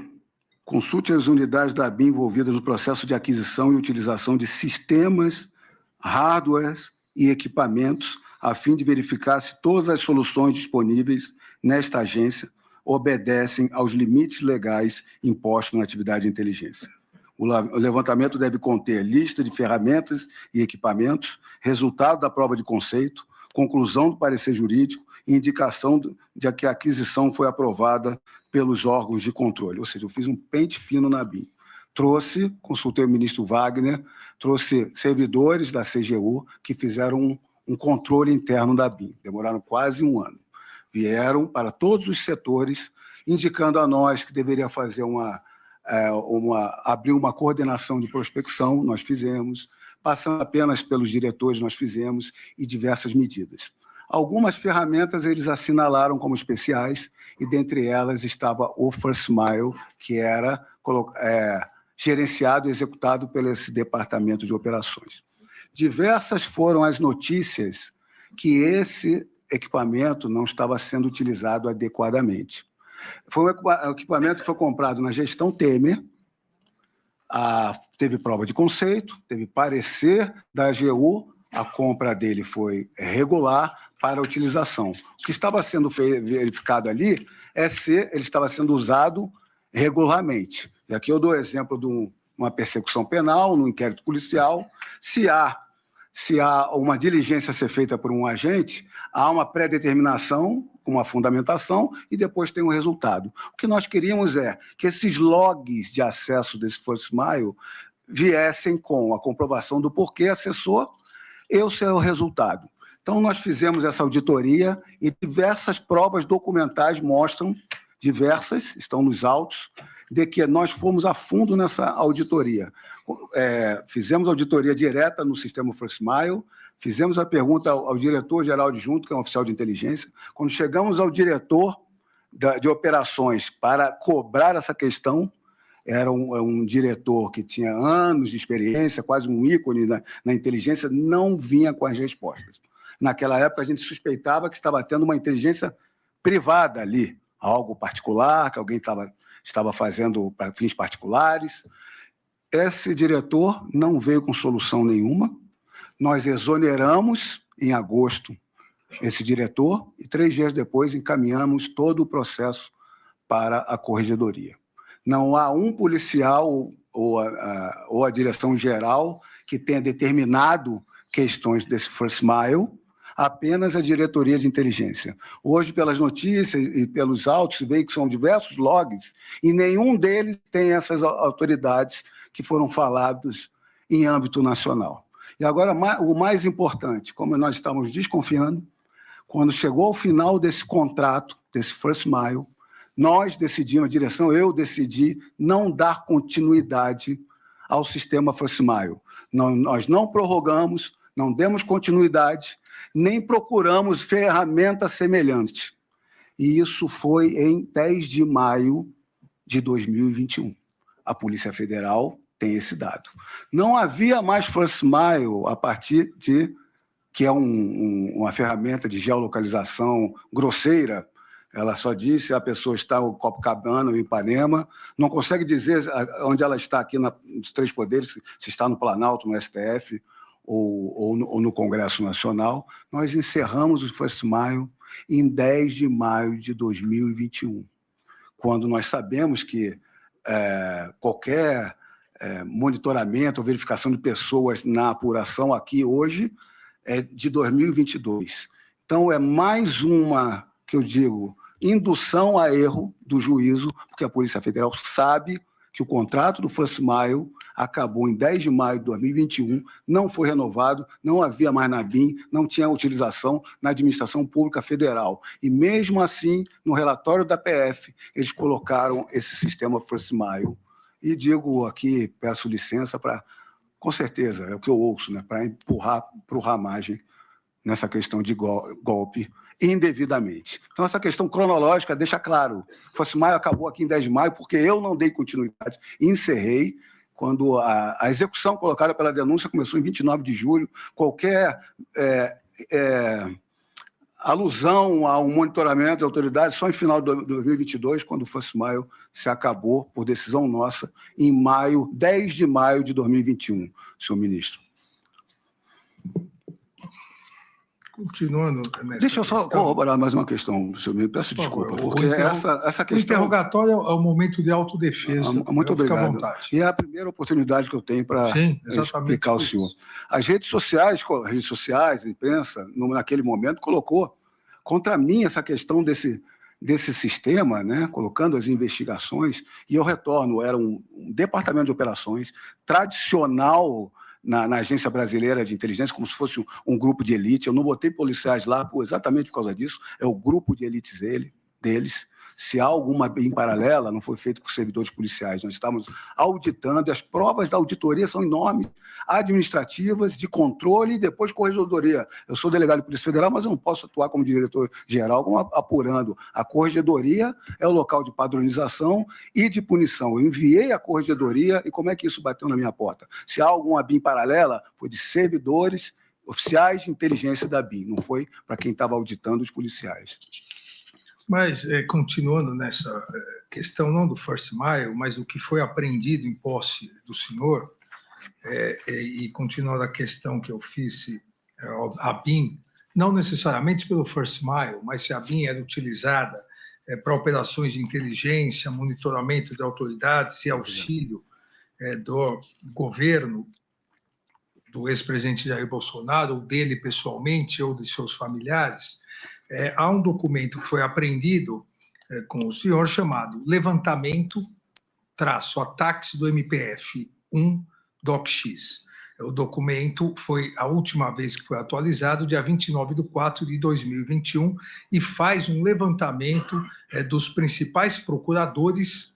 consulte as unidades da ABIN envolvidas no processo de aquisição e utilização de sistemas, hardwares e equipamentos, a fim de verificar se todas as soluções disponíveis nesta agência obedecem aos limites legais impostos na atividade de inteligência. O levantamento deve conter lista de ferramentas e equipamentos, resultado da prova de conceito, conclusão do parecer jurídico e indicação de que a aquisição foi aprovada pelos órgãos de controle. Ou seja, eu fiz um pente fino na BIM. Consultei o ministro Wagner, trouxe servidores da CGU que fizeram um controle interno da BIM. Demoraram quase 1 ano. Vieram para todos os setores, indicando a nós que deveria fazer abrir uma coordenação de prospecção, nós fizemos, passando apenas pelos diretores, nós fizemos, e diversas medidas. Algumas ferramentas eles assinalaram como especiais, e dentre elas estava o First Mile, que era gerenciado e executado pelo esse departamento de operações. Diversas foram as notícias que esse equipamento não estava sendo utilizado adequadamente. Foi um equipamento que foi comprado na gestão Temer, teve prova de conceito, teve parecer da AGU, a compra dele foi regular para a utilização. O que estava sendo verificado ali é se ele estava sendo usado regularmente. E aqui eu dou o exemplo de uma persecução penal, num inquérito policial. Se há uma diligência a ser feita por um agente, há uma pré-determinação, uma fundamentação, e depois tem um resultado. O que nós queríamos é que esses logs de acesso desse First Mile viessem com a comprovação do porquê acessou e o seu resultado. Então, nós fizemos essa auditoria e diversas provas documentais mostram, estão nos autos, de que nós fomos a fundo nessa auditoria. Fizemos auditoria direta no sistema First Mile, fizemos a pergunta ao diretor-geral adjunto, que é um oficial de inteligência. Quando chegamos ao diretor de operações para cobrar essa questão, era um diretor que tinha anos de experiência, quase um ícone na inteligência, não vinha com as respostas. Naquela época, a gente suspeitava que estava tendo uma inteligência privada ali, algo particular, que alguém estava fazendo para fins particulares. Esse diretor não veio com solução nenhuma. Nós exoneramos, em agosto, esse diretor e 3 dias depois encaminhamos todo o processo para a corregedoria. Não há um policial ou a direção-geral que tenha determinado questões desse First Mile, apenas a diretoria de inteligência. Hoje, pelas notícias e pelos autos, se vê que são diversos logs e nenhum deles tem essas autoridades que foram falados em âmbito nacional. E agora, o mais importante, como nós estávamos desconfiando, quando chegou ao final desse contrato, desse First Mile, nós decidimos, a direção, eu decidi não dar continuidade ao sistema First Mile. Nós não prorrogamos, não demos continuidade, nem procuramos ferramenta semelhante. E isso foi em 10 de maio de 2021. A Polícia Federal tem esse dado. Não havia mais First Mile a partir de que é uma ferramenta de geolocalização grosseira. Ela só disse a pessoa está em Copacabana, ou em Ipanema, não consegue dizer onde ela está aqui nos 3 poderes, se está no Planalto, no STF ou no Congresso Nacional. Nós encerramos o First Mile em 10 de maio de 2021, quando nós sabemos que qualquer monitoramento ou verificação de pessoas na apuração aqui hoje é de 2022. Então, é mais uma, que eu digo, indução a erro do juízo, porque a Polícia Federal sabe que o contrato do First Mile acabou em 10 de maio de 2021, não foi renovado, não havia mais na BIM, não tinha utilização na Administração Pública Federal. E, mesmo assim, no relatório da PF, eles colocaram esse sistema First Mile. E digo aqui, peço licença para, com certeza, é o que eu ouço, né, para empurrar a margem nessa questão de golpe indevidamente. Então, essa questão cronológica deixa claro. O First Mile acabou aqui em 10 de maio porque eu não dei continuidade, encerrei, quando a execução colocada pela denúncia começou em 29 de julho. Qualquer alusão a um monitoramento de autoridades só em final de 2022, quando o First Mile se acabou, por decisão nossa, em 10 de maio de 2021, senhor ministro. Continuando nessa Deixa eu só questão, corroborar mais uma questão, senhor ministro. Peço desculpa, porque essa questão... O interrogatório é o momento de autodefesa. Muito obrigado. Fica à vontade. E é a primeira oportunidade que eu tenho para explicar ao senhor. As redes sociais, a imprensa, naquele momento, colocou contra mim essa questão desse sistema, né, colocando as investigações, e eu retorno, era um departamento de operações tradicional na Agência Brasileira de Inteligência, como se fosse um grupo de elite. Eu não botei policiais lá exatamente por causa disso, é o grupo de elites deles, Se há alguma BIM paralela, não foi feito por servidores policiais. Nós estamos auditando, e as provas da auditoria são enormes, administrativas, de controle e depois corregedoria. Eu sou delegado de Polícia Federal, mas eu não posso atuar como diretor-geral, como apurando. A corregedoria é o local de padronização e de punição. Eu enviei a corregedoria e como é que isso bateu na minha porta? Se há alguma BIM paralela, foi de servidores, oficiais de inteligência da BIM, não foi para quem estava auditando os policiais. Mas, continuando nessa questão, não do First Mile, mas do que foi apreendido em posse do senhor, e continuando a questão que eu fiz, se a BIM, não necessariamente pelo First Mile, mas se a BIM era utilizada para operações de inteligência, monitoramento de autoridades e auxílio do governo, do ex-presidente Jair Bolsonaro, ou dele pessoalmente, ou de seus familiares, há um documento que foi apreendido com o senhor chamado Levantamento-Ataques do MPF-1 DocX. O documento foi a última vez que foi atualizado, dia 29/4/2021, e faz um levantamento dos principais procuradores,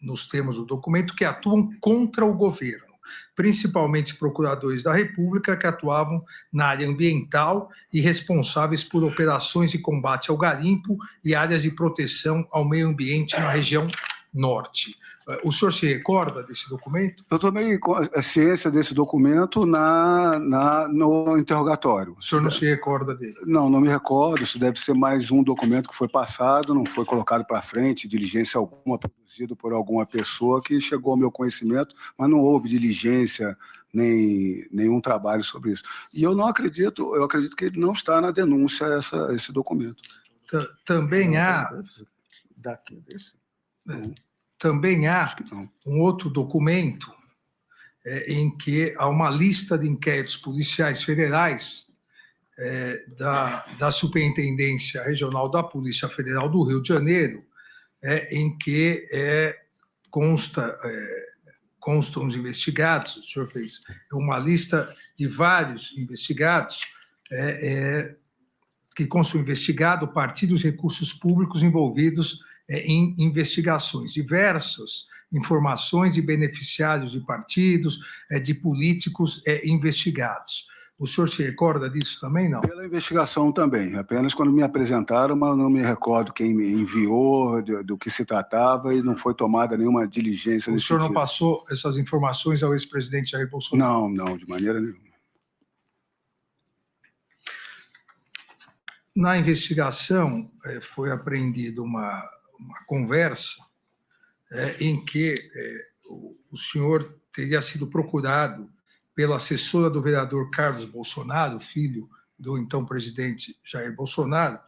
nos termos do documento, que atuam contra o governo, principalmente procuradores da República que atuavam na área ambiental e responsáveis por operações de combate ao garimpo e áreas de proteção ao meio ambiente na região norte. O senhor se recorda desse documento? Eu tomei ciência desse documento no interrogatório. O senhor não se recorda dele? Não me recordo. Isso deve ser mais um documento que foi passado, não foi colocado para frente, diligência alguma, produzido por alguma pessoa que chegou ao meu conhecimento, mas não houve diligência nem nenhum trabalho sobre isso. E eu acredito que ele não está na denúncia esse documento. Também há... Daqui, desse? Também há um outro documento em que há uma lista de inquéritos policiais federais da Superintendência Regional da Polícia Federal do Rio de Janeiro, em que constam os investigados. O senhor fez uma lista de vários investigados que constam investigado a partir dos recursos públicos envolvidos em investigações, diversas informações de beneficiários de partidos, de políticos investigados. O senhor se recorda disso também, não? Pela investigação também, apenas quando me apresentaram, mas não me recordo quem me enviou, do que se tratava, e não foi tomada nenhuma diligência. O senhor não passou essas informações ao ex-presidente Jair Bolsonaro? Não, de maneira nenhuma. Na investigação, foi apreendida uma conversa em que o senhor teria sido procurado pela assessora do vereador Carlos Bolsonaro, filho do então presidente Jair Bolsonaro,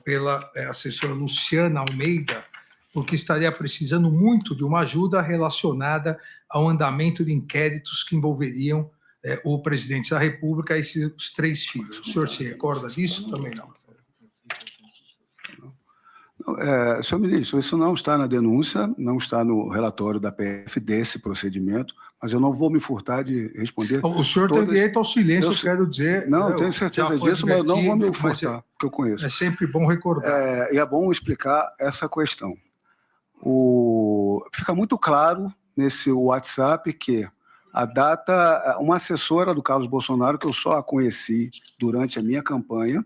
pela assessora Luciana Almeida, porque estaria precisando muito de uma ajuda relacionada ao andamento de inquéritos que envolveriam o presidente da República e seus 3 filhos. O senhor se recorda disso? Também não. Senhor ministro, isso não está na denúncia, não está no relatório da PF desse procedimento, mas eu não vou me furtar de responder. O senhor tem direito ao silêncio, eu quero dizer. Não, tenho certeza disso, mas eu não vou me furtar, porque eu conheço. É sempre bom recordar. E é bom explicar essa questão. Fica muito claro nesse WhatsApp que a data, uma assessora do Carlos Bolsonaro, que eu só a conheci durante a minha campanha,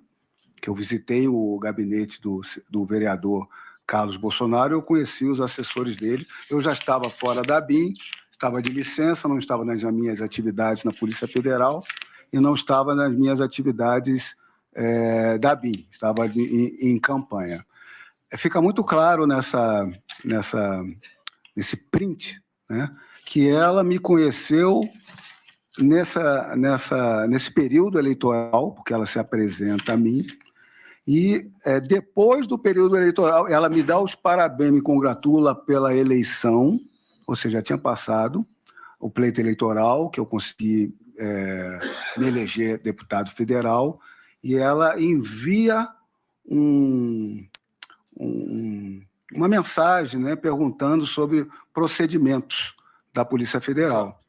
que eu visitei o gabinete do vereador Carlos Bolsonaro, eu conheci os assessores dele, eu já estava fora da BIM, estava de licença, não estava nas minhas atividades na Polícia Federal e não estava nas minhas atividades da BIM, estava em campanha. Fica muito claro nesse print, né, que ela me conheceu nesse período eleitoral, porque ela se apresenta a mim, e depois do período eleitoral, ela me dá os parabéns, me congratula pela eleição, ou seja, já tinha passado o pleito eleitoral, que eu consegui me eleger deputado federal, e ela envia uma mensagem, né, perguntando sobre procedimentos da Polícia Federal.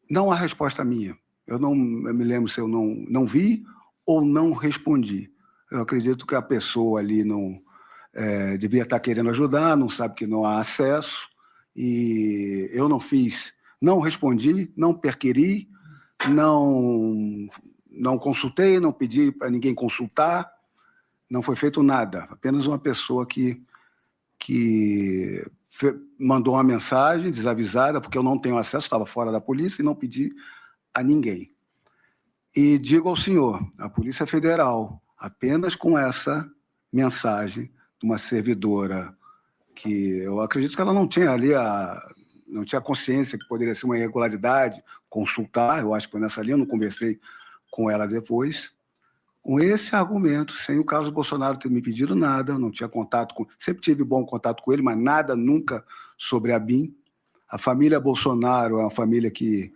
Não há resposta minha. Eu me lembro se eu não vi ou não respondi. Eu acredito que a pessoa ali devia estar querendo ajudar, não sabe que não há acesso, e eu não respondi, não perquiri, não consultei, não pedi para ninguém consultar, não foi feito nada, apenas uma pessoa que mandou uma mensagem desavisada, porque eu não tenho acesso, estava fora da polícia, e não pedi a ninguém. E digo ao senhor, a Polícia Federal, apenas com essa mensagem de uma servidora que eu acredito que ela não tinha ali não tinha consciência que poderia ser uma irregularidade, consultar, eu acho que foi nessa linha, eu não conversei com ela depois, com esse argumento, sem o Carlos Bolsonaro ter me pedido nada, não tinha contato sempre tive bom contato com ele, mas nada nunca sobre a BIM. A família Bolsonaro é uma família que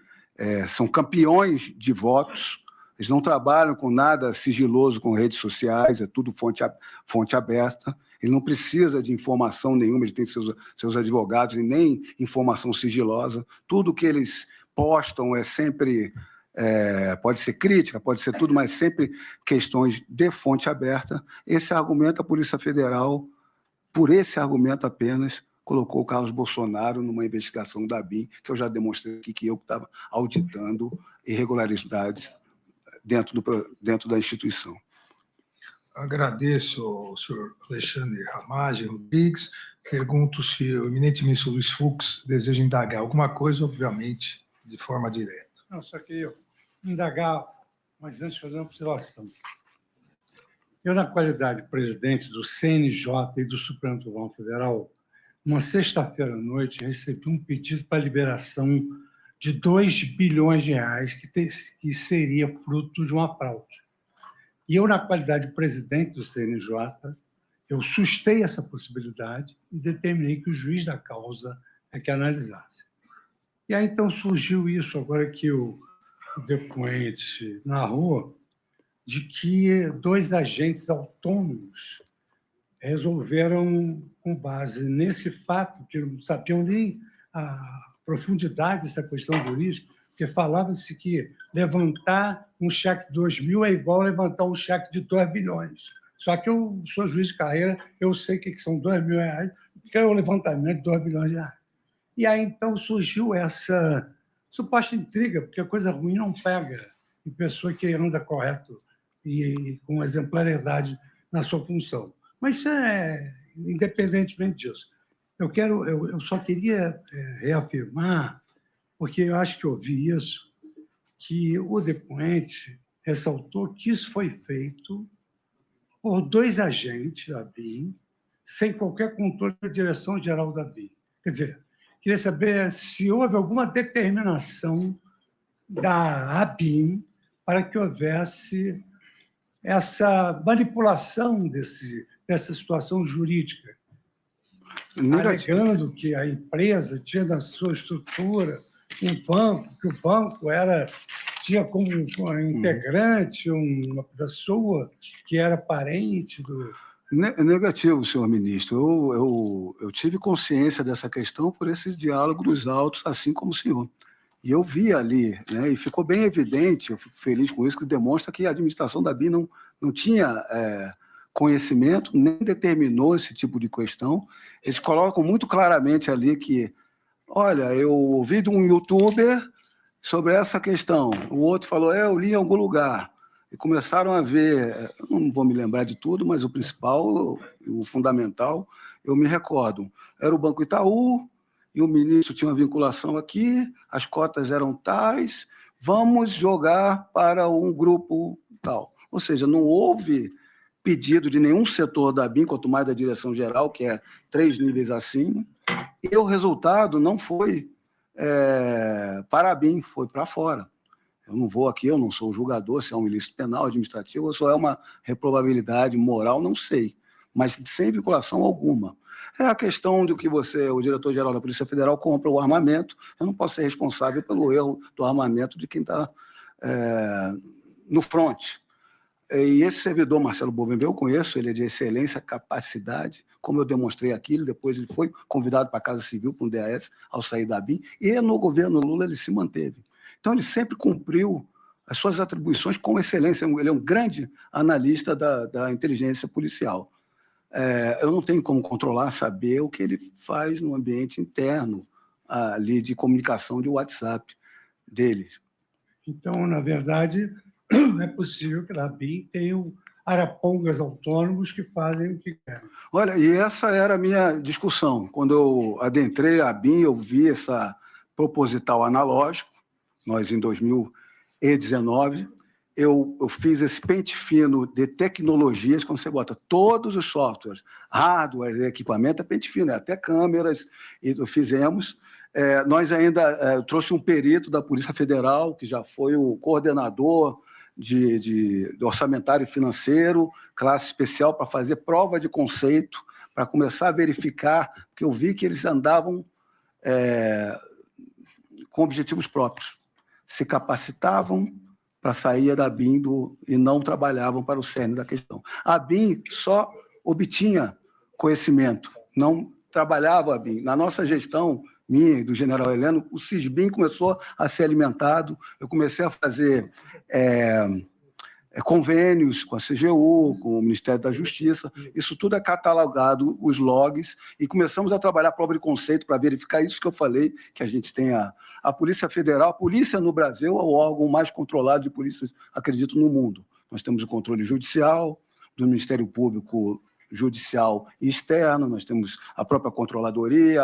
são campeões de votos, eles não trabalham com nada sigiloso com redes sociais, é tudo fonte aberta, ele não precisa de informação nenhuma, ele tem seus advogados e nem informação sigilosa, tudo que eles postam é sempre... pode ser crítica, pode ser tudo, mas sempre questões de fonte aberta. Esse argumento, a Polícia Federal, por esse argumento apenas, colocou o Carlos Bolsonaro numa investigação da BIM, que eu já demonstrei aqui que eu estava auditando irregularidades dentro da instituição. Agradeço ao senhor Alexandre Ramagem Rodrigues. Pergunto se o eminente ministro Luiz Fux deseja indagar alguma coisa, obviamente, de forma direta. Não, só queria indagar, mas antes fazer uma observação. Eu, na qualidade de presidente do CNJ e do Supremo Tribunal Federal, uma sexta-feira à noite, recebi um pedido para liberação de 2 bilhões de reais que seria fruto de uma fraude. E eu, na qualidade de presidente do CNJ, eu sustei essa possibilidade e determinei que o juiz da causa é que analisasse. E aí, então, surgiu isso, agora que o depoente narrou, de que 2 agentes autônomos resolveram, com base nesse fato, que não sabiam nem a profundidade dessa questão jurídica, porque falava-se que levantar um cheque de 2 mil é igual a levantar um cheque de 2 bilhões. Só que eu sou juiz de carreira, eu sei que são 2 mil reais, que é o levantamento de 2 bilhões de reais. E aí, então, surgiu essa suposta intriga, porque a coisa ruim não pega em pessoa que anda correto e com exemplaridade na sua função. Mas isso independentemente disso. Eu só queria reafirmar, porque eu acho que ouvi isso, que o depoente ressaltou que isso foi feito por 2 agentes da BIM, sem qualquer controle da direção-geral da BIM. Quer dizer, queria saber se houve alguma determinação da ABIM para que houvesse essa manipulação dessa situação jurídica, alegando que a empresa tinha na sua estrutura um banco, que o banco tinha como integrante uma pessoa que era parente do... Negativo, senhor ministro. Eu tive consciência dessa questão por esse diálogo dos autos, assim como o senhor. E eu vi ali, né, e ficou bem evidente, eu fico feliz com isso, que demonstra que a administração da BIM não tinha conhecimento, nem determinou esse tipo de questão. Eles colocam muito claramente ali que, olha, eu ouvi de um youtuber sobre essa questão, o outro falou, eu li em algum lugar. E começaram a ver, eu não vou me lembrar de tudo, mas o principal, o fundamental, eu me recordo. Era o Banco Itaú, e o ministro tinha uma vinculação aqui, as cotas eram tais, vamos jogar para um grupo tal. Ou seja, não houve pedido de nenhum setor da BIM, quanto mais da direção-geral, que é 3 níveis acima, e o resultado não foi para a BIM, foi para fora. Eu não vou aqui, eu não sou julgador, se é um ilícito penal, administrativo, ou só é uma reprovabilidade moral, não sei, mas sem vinculação alguma. É a questão de que o diretor-geral da Polícia Federal, compra o armamento, eu não posso ser responsável pelo erro do armamento de quem está no front. E esse servidor, Marcelo Bovenvel, eu conheço, ele é de excelência, capacidade, como eu demonstrei aqui, depois ele foi convidado para a Casa Civil, para um DAS, ao sair da BIM, e no governo Lula ele se manteve. Então, ele sempre cumpriu as suas atribuições com excelência. Ele é um grande analista da inteligência policial. eu não tenho como controlar, saber o que ele faz no ambiente interno ali de comunicação de WhatsApp dele. Então, na verdade, não é possível que a ABIN tenha arapongas autônomos que fazem o que querem. Olha, e essa era a minha discussão. Quando eu adentrei a ABIN, eu vi essa proposital analógico. Nós, em 2019, eu fiz esse pente fino de tecnologias, quando você bota todos os softwares, hardware, equipamento, é pente fino, até câmeras, e fizemos. Nós ainda trouxe um perito da Polícia Federal, que já foi o coordenador de orçamentário financeiro, classe especial, para fazer prova de conceito, para começar a verificar, porque eu vi que eles andavam com objetivos próprios, se capacitavam para sair da BIM e não trabalhavam para o cerne da questão. A BIM só obtinha conhecimento, não trabalhava a BIM. Na nossa gestão, minha e do general Heleno, o CISBIM começou a ser alimentado, eu comecei a fazer convênios com a CGU, com o Ministério da Justiça, isso tudo é catalogado, os logs, e começamos a trabalhar a prova de conceito para verificar isso que eu falei, que a gente tem a Polícia Federal. A polícia no Brasil é o órgão mais controlado de polícia, acredito, no mundo. Nós temos o controle judicial, do Ministério Público Judicial e Externo, nós temos a própria Controladoria,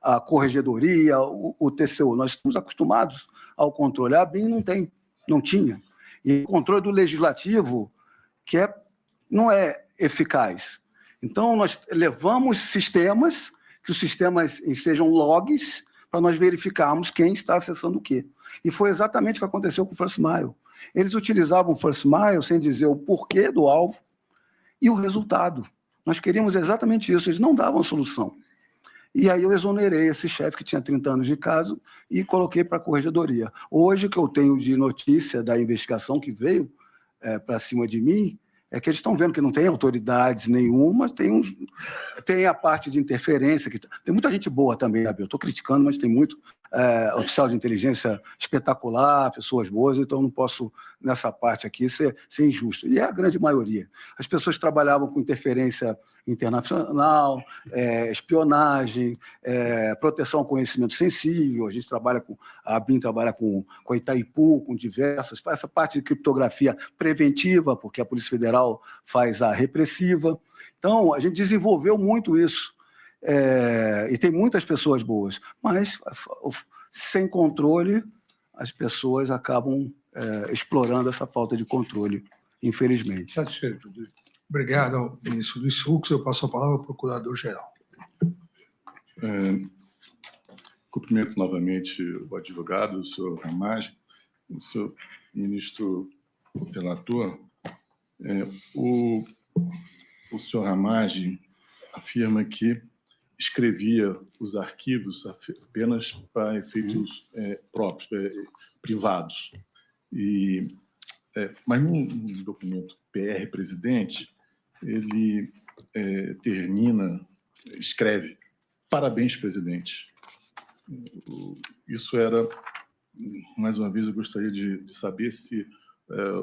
a Corregedoria, o TCU. Nós estamos acostumados ao controle. A BIM não tinha. E o controle do legislativo, que não é eficaz. Então, nós levamos sistemas, que os sistemas sejam logs, para nós verificarmos quem está acessando o quê. E foi exatamente o que aconteceu com o First Mile. Eles utilizavam o First Mile sem dizer o porquê do alvo e o resultado. Nós queríamos exatamente isso, eles não davam solução. E aí eu exonerei esse chefe que tinha 30 anos de caso e coloquei para a corregedoria. Hoje, o que eu tenho de notícia da investigação que veio para cima de mim é que eles estão vendo que não tem autoridades nenhuma, tem a parte de interferência, que tem muita gente boa também, Abel. Estou criticando, mas tem muito oficial de inteligência espetacular, pessoas boas, então não posso, nessa parte aqui, ser injusto. E é a grande maioria. As pessoas trabalhavam com interferência internacional, espionagem, proteção ao conhecimento sensível, a BIM trabalha com a Itaipu, com diversas, faz essa parte de criptografia preventiva, porque a Polícia Federal faz a repressiva. Então, a gente desenvolveu muito isso, e tem muitas pessoas boas, mas sem controle, as pessoas acabam explorando essa falta de controle, infelizmente. Satisfeito. Obrigado ao ministro Luiz Fux. Eu passo a palavra ao procurador-geral. Cumprimento novamente o advogado, o senhor Ramagem, o senhor ministro relator. O senhor Ramagem afirma que escrevia os arquivos apenas para efeitos próprios, privados. Mas no documento PR Presidente, ele escreve: parabéns, presidente. Isso era, mais uma vez, eu gostaria de saber se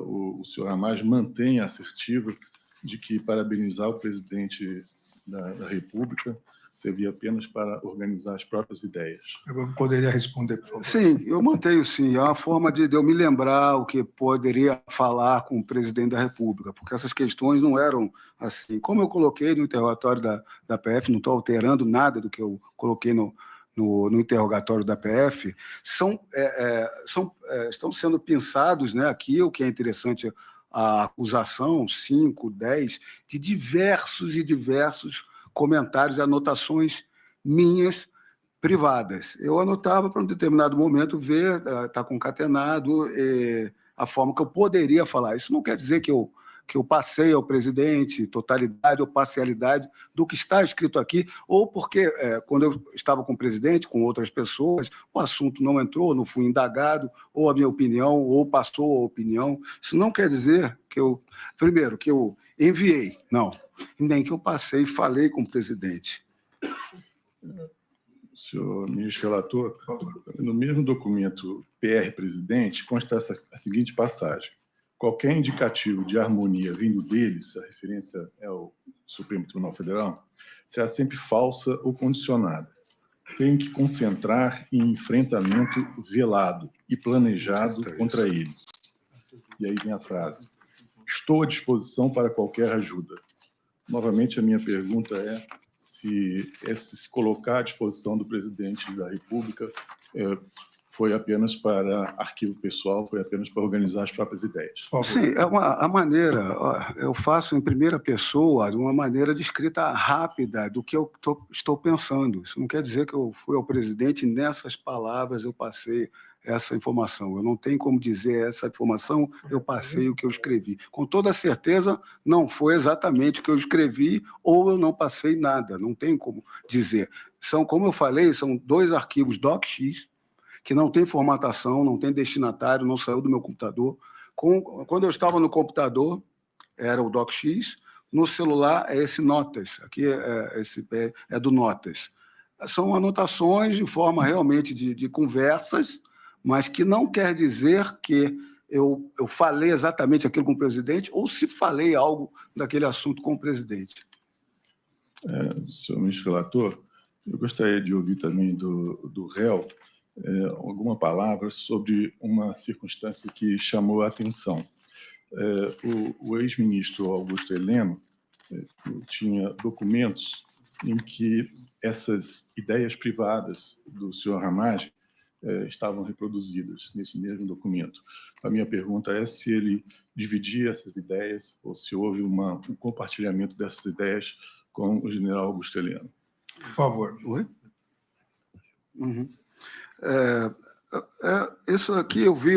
o senhor Ramagem mantém a assertiva de que parabenizar o presidente da República servia apenas para organizar as próprias ideias. Eu poderia responder, por favor? Sim, eu mantenho, sim. É uma forma de eu me lembrar o que poderia falar com o presidente da República, porque essas questões não eram assim. Como eu coloquei no interrogatório da PF, não estou alterando nada do que eu coloquei no interrogatório da PF, estão sendo pensados, né, aqui, o que é interessante, a acusação, 5, 10, de diversos e diversos comentários e anotações minhas privadas. Eu anotava para um determinado momento ver, está concatenado, a forma que eu poderia falar. Isso não quer dizer que eu passei ao presidente totalidade ou parcialidade do que está escrito aqui, ou porque, quando eu estava com o presidente, com outras pessoas, o assunto não entrou, não fui indagado, ou a minha opinião, ou passou a opinião. Isso não quer dizer que primeiro, que eu enviei, não, nem que eu passei e falei com o presidente. Senhor ministro relator, no mesmo documento PR Presidente consta a seguinte passagem: qualquer indicativo de harmonia vindo deles, a referência é ao Supremo Tribunal Federal, será sempre falsa ou condicionada. Tem que concentrar em enfrentamento velado e planejado contra eles. E aí vem a frase: estou à disposição para qualquer ajuda. Novamente, a minha pergunta é se esse se colocar à disposição do presidente da República foi apenas para arquivo pessoal, foi apenas para organizar as próprias ideias. Sim, a maneira, eu faço em primeira pessoa, de uma maneira de escrita rápida do que eu estou pensando. Isso não quer dizer que eu fui ao presidente e nessas palavras eu passei essa informação. Eu não tenho como dizer essa informação, eu passei o que eu escrevi. Com toda certeza, não foi exatamente o que eu escrevi ou eu não passei nada, não tem como dizer. Como eu falei, são 2 arquivos DocX, que não tem formatação, não tem destinatário, não saiu do meu computador. Quando eu estava no computador, era o DocX, no celular é esse Notas, aqui é do Notas. São anotações em forma realmente de conversas, mas que não quer dizer que eu falei exatamente aquilo com o presidente ou se falei algo daquele assunto com o presidente. Senhor ministro relator, eu gostaria de ouvir também do réu alguma palavra sobre uma circunstância que chamou a atenção. O ex-ministro Augusto Heleno tinha documentos em que essas ideias privadas do senhor Ramagem estavam reproduzidas nesse mesmo documento. A minha pergunta é se ele dividia essas ideias ou se houve um compartilhamento dessas ideias com o general Augusto Heleno. Por favor. Oi? Uhum. Isso aqui eu vi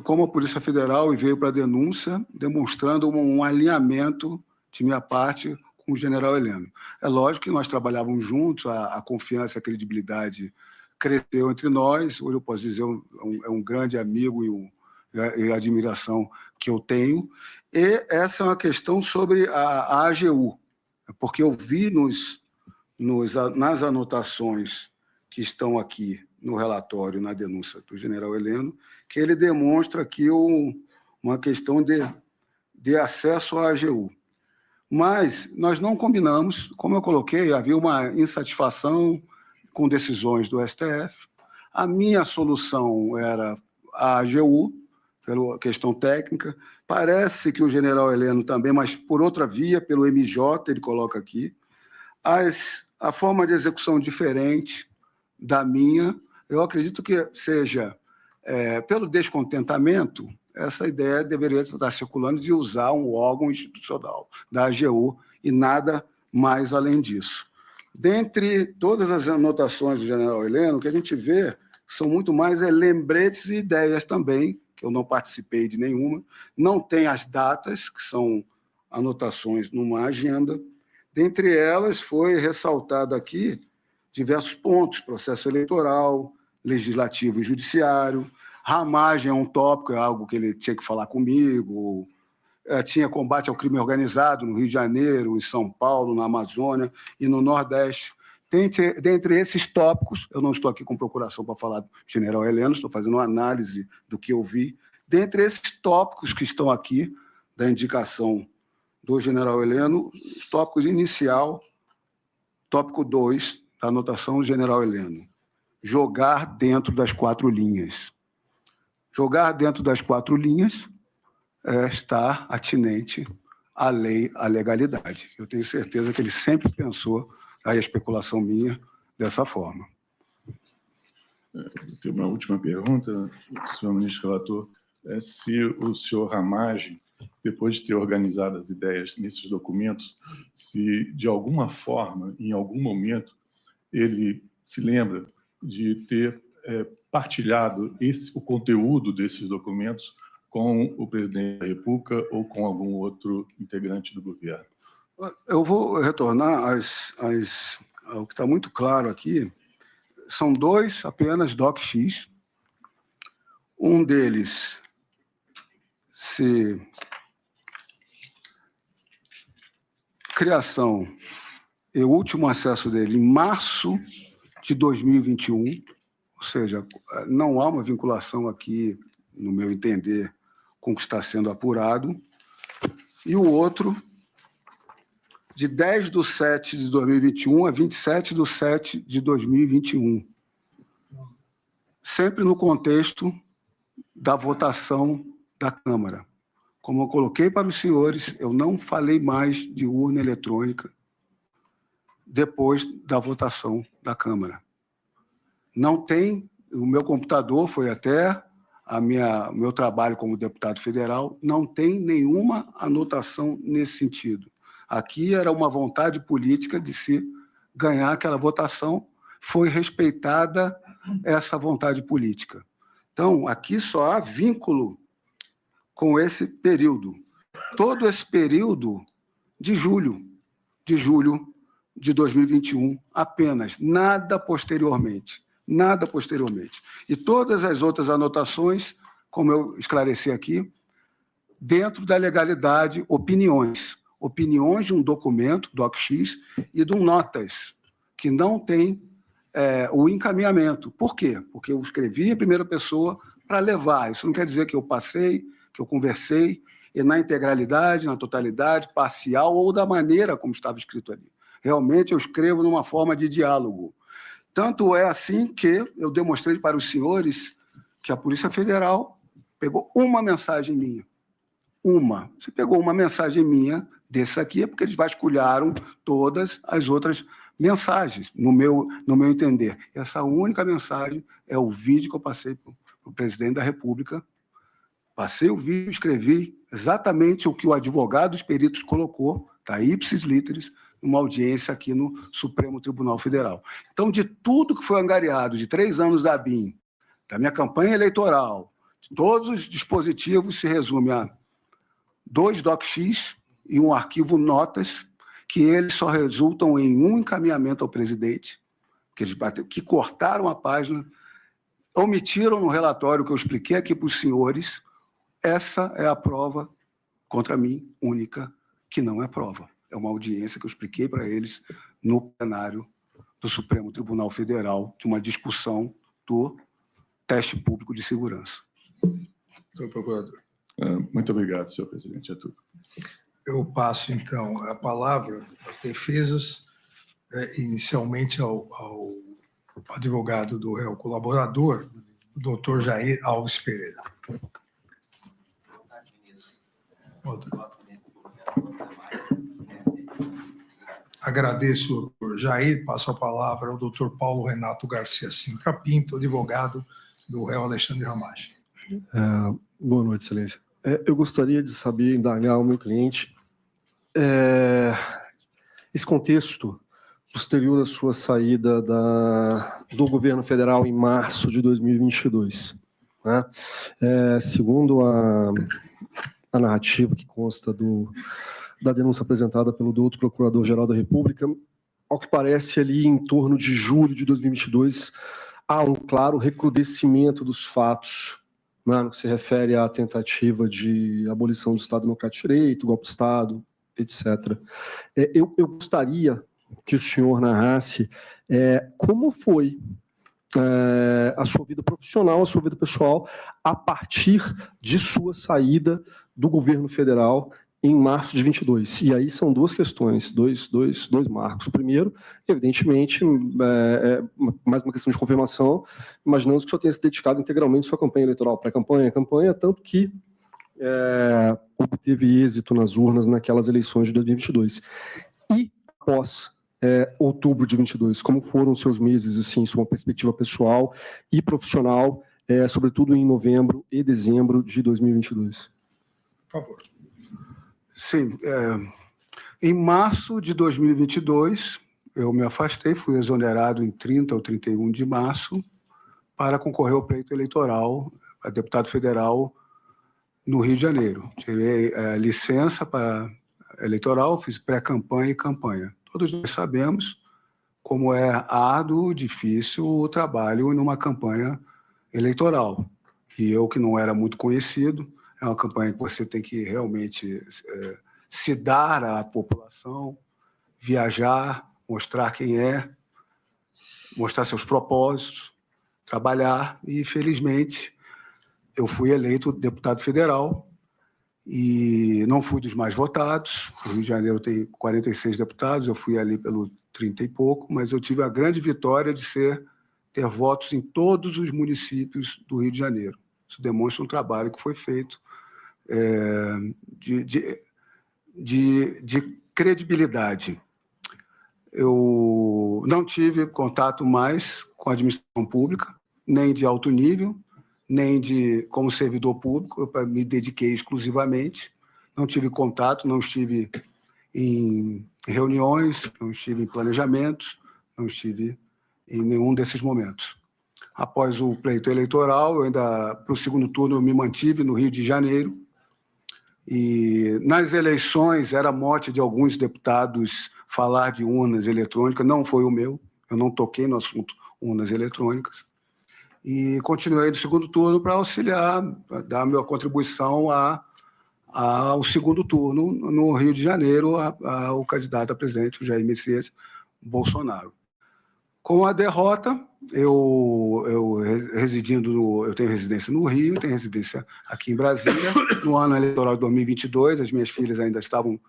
como a Polícia Federal veio para a denúncia, demonstrando um alinhamento de minha parte com o general Heleno. É lógico que nós trabalhávamos juntos, a confiança e a credibilidade cresceu entre nós. Hoje eu posso dizer é um grande amigo e a admiração que eu tenho. E essa é uma questão sobre a AGU, porque eu vi nas anotações que estão aqui no relatório, na denúncia do general Heleno, que ele demonstra aqui uma questão de acesso à AGU. Mas nós não combinamos, como eu coloquei, havia uma insatisfação com decisões do STF. A minha solução era a AGU, pela questão técnica. Parece que o general Heleno também, mas por outra via, pelo MJ, ele coloca aqui. A forma de execução diferente da minha, eu acredito que seja, pelo descontentamento, essa ideia deveria estar circulando de usar um órgão institucional da AGU e nada mais além disso. Dentre todas as anotações do general Heleno, o que a gente vê são muito mais lembretes e ideias também, que eu não participei de nenhuma, não tem as datas, que são anotações numa agenda. Dentre elas, foi ressaltado aqui diversos pontos: processo eleitoral, legislativo e judiciário. Ramagem é um tópico, é algo que ele tinha que falar comigo. Tinha combate ao crime organizado no Rio de Janeiro, em São Paulo, na Amazônia e no Nordeste. Dentre esses tópicos, eu não estou aqui com procuração para falar do general Heleno, estou fazendo uma análise do que eu vi. Dentre esses tópicos que estão aqui, da indicação do general Heleno, os tópicos inicial, tópico 2, da anotação do general Heleno: jogar dentro das 4 linhas. Jogar dentro das 4 linhas está atinente à lei, à legalidade. Eu tenho certeza que ele sempre pensou, aí a especulação minha, dessa forma. Eu tenho uma última pergunta, senhor ministro relator, se o senhor Ramagem, depois de ter organizado as ideias nesses documentos, se de alguma forma, em algum momento, ele se lembra de ter partilhado o conteúdo desses documentos com o presidente da República ou com algum outro integrante do governo. Eu vou retornar ao que está muito claro aqui. São 2 apenas DocX. Um deles criação e o último acesso dele em março de 2021, ou seja, não há uma vinculação aqui, no meu entender, com o que está sendo apurado, e o outro de 10/7 de 2021 a 27/7 de 2021, sempre no contexto da votação da Câmara. Como eu coloquei para os senhores, eu não falei mais de urna eletrônica depois da votação da Câmara. Não tem, o meu computador foi até o meu trabalho como deputado federal, não tem nenhuma anotação nesse sentido. Aqui era uma vontade política de se ganhar aquela votação, foi respeitada essa vontade política. Então, aqui só há vínculo com esse período. Todo esse período de julho de 2021, apenas, nada posteriormente. Nada posteriormente. E todas as outras anotações, como eu esclareci aqui, dentro da legalidade, opiniões de um documento, DocX, e de um notas, que não tem o encaminhamento. Por quê? Porque eu escrevi em primeira pessoa para levar. Isso não quer dizer que eu passei, que eu conversei, e na integralidade, na totalidade, parcial, ou da maneira como estava escrito ali. Realmente eu escrevo numa forma de diálogo. Tanto é assim que eu demonstrei para os senhores que a Polícia Federal pegou uma mensagem minha. Uma. Você pegou uma mensagem minha desse aqui, é porque eles vasculharam todas as outras mensagens, no meu entender. Essa única mensagem é o vídeo que eu passei para o presidente da República. Passei o vídeo, escrevi exatamente o que o advogado dos peritos colocou, tá, ipsis literis, numa audiência aqui no Supremo Tribunal Federal. Então, de tudo que foi angariado, de 3 anos da ABIN, da minha campanha eleitoral, de todos os dispositivos, se resume a 2 DocX e um arquivo notas, que eles só resultam em um encaminhamento ao presidente, que cortaram a página, omitiram no relatório que eu expliquei aqui para os senhores. Essa é a prova contra mim, única, que não é prova. É uma audiência que eu expliquei para eles no plenário do Supremo Tribunal Federal, de uma discussão do teste público de segurança. Senhor procurador. Muito obrigado, senhor presidente. É tudo. Eu passo, então, a palavra às defesas, inicialmente ao advogado do réu colaborador, o doutor Jair Alves Pereira. Agradeço, doutor Jair. Passo a palavra ao doutor Paulo Renato Garcia Sintra Pinto, advogado do réu Alexandre Ramagem. Boa noite, excelência. Eu gostaria de saber, indagar ao meu cliente, esse contexto posterior à sua saída do governo federal em março de 2022. Né? Segundo a narrativa que consta da denúncia apresentada pelo doutor Procurador-Geral da República, ao que parece ali em torno de julho de 2022, há um claro recrudescimento dos fatos, né, no que se refere à tentativa de abolição do Estado Democrático de Direito, golpe de Estado, etc. Eu gostaria que o senhor narrasse como foi a sua vida profissional, a sua vida pessoal, a partir de sua saída do governo federal em março de 22. E aí são duas questões, dois marcos. O primeiro, evidentemente, mais uma questão de confirmação, imaginamos que o senhor tenha se dedicado integralmente à sua campanha eleitoral, pré-campanha, campanha, tanto que obteve êxito nas urnas naquelas eleições de 2022. E após outubro de 22, como foram os seus meses, assim, sua perspectiva pessoal e profissional, sobretudo em novembro e dezembro de 2022? Por favor. Sim. Em março de 2022, eu me afastei, fui exonerado em 30 ou 31 de março para concorrer ao pleito eleitoral a deputado federal no Rio de Janeiro. Tirei licença para eleitoral, fiz pré-campanha e campanha. Todos nós sabemos como é árduo, difícil o trabalho numa campanha eleitoral. E eu, que não era muito conhecido, é uma campanha que você tem que realmente se dar à população, viajar, mostrar quem é, mostrar seus propósitos, trabalhar. E, felizmente, eu fui eleito deputado federal e não fui dos mais votados. O Rio de Janeiro tem 46 deputados, eu fui ali pelo 30 e pouco, mas eu tive a grande vitória de ter votos em todos os municípios do Rio de Janeiro. Isso demonstra um trabalho que foi feito de credibilidade. Eu não tive contato mais com a administração pública, nem de alto nível, nem como servidor público. Eu me dediquei exclusivamente, não tive contato, não estive em reuniões, não estive em planejamentos, não estive em nenhum desses momentos. Após o pleito eleitoral, para o segundo turno, eu me mantive no Rio de Janeiro, e nas eleições era mote de alguns deputados falar de urnas eletrônicas, não foi o meu, eu não toquei no assunto urnas eletrônicas, e continuei no segundo turno para auxiliar, para dar a minha contribuição ao segundo turno no Rio de Janeiro, ao candidato a presidente, o Jair Messias Bolsonaro. Com a derrota, eu tenho residência no Rio, tenho residência aqui em Brasília. No ano eleitoral de 2022, as minhas filhas ainda estavam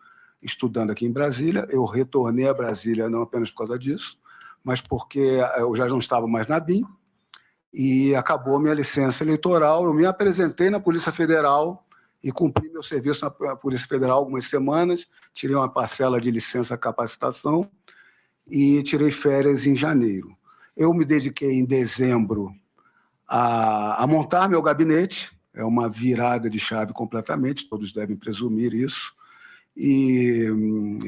estudando aqui em Brasília. Eu retornei a Brasília não apenas por causa disso, mas porque eu já não estava mais na BIM e acabou minha licença eleitoral. Eu me apresentei na Polícia Federal e cumpri meu serviço na Polícia Federal algumas semanas, tirei uma parcela de licença capacitação e tirei férias em janeiro. Eu me dediquei em dezembro a montar meu gabinete, é uma virada de chave completamente, todos devem presumir isso, e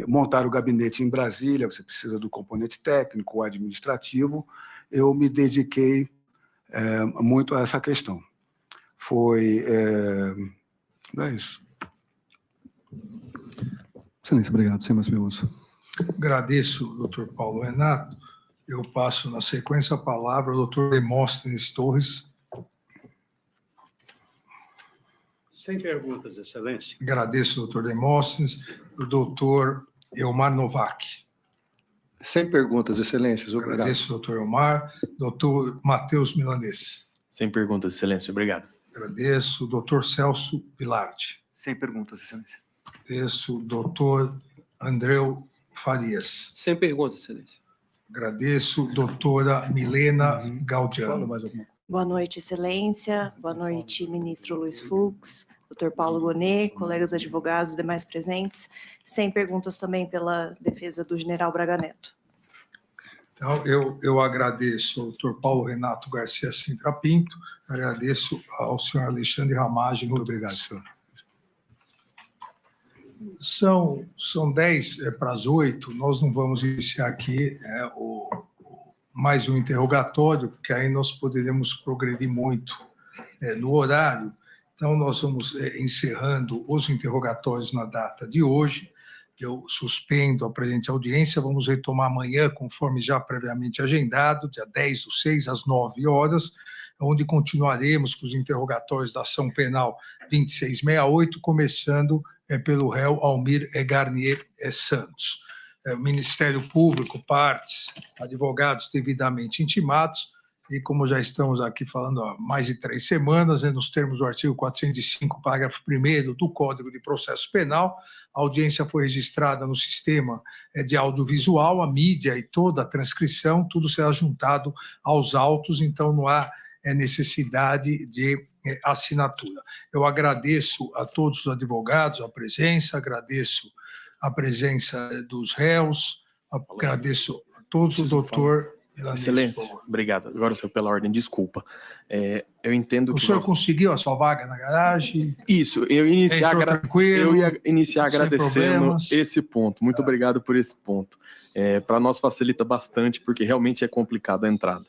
montar o gabinete em Brasília, você precisa do componente técnico, administrativo, eu me dediquei muito a essa questão. É isso. Excelência, obrigado. Sem mais perguntas. Agradeço, doutor Paulo Renato. Eu passo, na sequência, a palavra ao doutor Demóstenes Torres. Sem perguntas, excelência. Agradeço, doutor Demóstenes. O doutor Elmar Novak. Sem perguntas, excelências. Obrigado. Agradeço, doutor Elmar. Doutor Matheus Milanês. Sem perguntas, excelência. Obrigado. Agradeço, doutor Celso Vilardi. Sem perguntas, excelência. Agradeço, doutor Andreu Farias. Sem perguntas, excelência. Agradeço, doutora Milena Gaudiano. Boa noite, excelência. Boa noite, ministro Luiz Fux, doutor Paulo Gonet, colegas advogados e demais presentes. Sem perguntas também pela defesa do general Braga Neto. Então, eu agradeço ao doutor Paulo Renato Garcia Sintra Pinto, agradeço ao senhor Alexandre Ramagem. Muito obrigado, senhor. São 10 para as 8, nós não vamos iniciar aqui mais um interrogatório, porque aí nós poderemos progredir muito no horário. Então, nós vamos encerrando os interrogatórios na data de hoje. Eu suspendo a presente audiência, vamos retomar amanhã, conforme já previamente agendado, dia 10/6, às 9 horas, onde continuaremos com os interrogatórios da ação penal 2668, começando pelo réu Almir Garnier Santos. O Ministério Público, partes, advogados devidamente intimados, e como já estamos aqui falando há mais de 3 semanas, nos termos do artigo 405, parágrafo 1º do Código de Processo Penal, a audiência foi registrada no sistema de audiovisual, a mídia e toda a transcrição, tudo será juntado aos autos, então não há necessidade de assinatura. Eu agradeço a todos os advogados a presença, agradeço a presença dos réus, agradeço a todos, o doutor... Excelência, obrigado. Agora, senhor, pela ordem, desculpa. Eu entendo que... O senhor conseguiu a sua vaga na garagem? Isso, eu ia iniciar agradecendo problemas. Esse ponto. Muito obrigado por esse ponto. Para nós facilita bastante, porque realmente é complicado a entrada.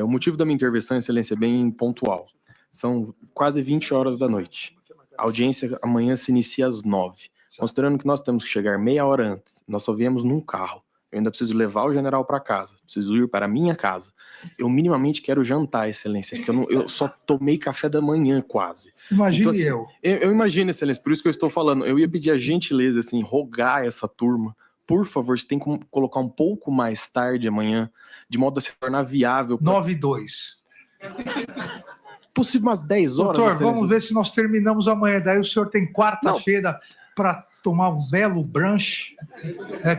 O motivo da minha intervenção, excelência, é bem pontual. São quase 20 horas da noite. A audiência amanhã se inicia às 9. Considerando que nós temos que chegar meia hora antes, nós só viemos num carro. Eu ainda preciso levar o general para casa, preciso ir para a minha casa. Eu minimamente quero jantar, excelência, que eu só tomei café da manhã quase. Imagine então, assim, eu imagino, excelência, por isso que eu estou falando. Eu ia pedir a gentileza, assim, rogar essa turma, por favor, você tem como colocar um pouco mais tarde amanhã, de modo a se tornar viável. 9/2. possível umas 10 horas, Doutor, Excelência? vamos ver se nós terminamos amanhã. Daí o senhor tem quarta-feira para tomar um belo brunch.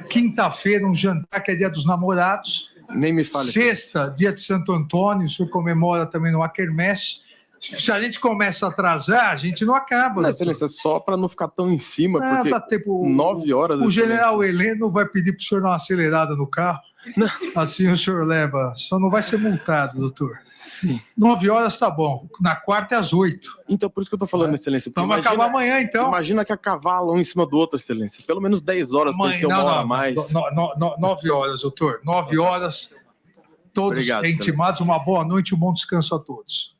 Quinta-feira, um jantar que é dia dos namorados. Nem me fale. Sexta, dia de Santo Antônio, o senhor comemora também no quermesse. Se a gente começa a atrasar, a gente não acaba. Não, doutor. Excelência, só para não ficar tão em cima, Não, porque dá tempo. 9 horas... O Excelência. general Heleno vai pedir para o senhor dar uma acelerada no carro. Não. Assim o senhor leva. Só não vai ser multado, doutor. 9 horas tá bom. Na quarta é às 8. Então, por isso que eu tô falando, Excelência. porque Vamos acabar amanhã, então. Imagina que a cavalo um em cima do outro, Excelência. Pelo menos 10 horas para a gente ter uma hora a mais. 9 horas, doutor. 9 horas. Todos Obrigado, intimados. Uma boa noite e um bom descanso a todos.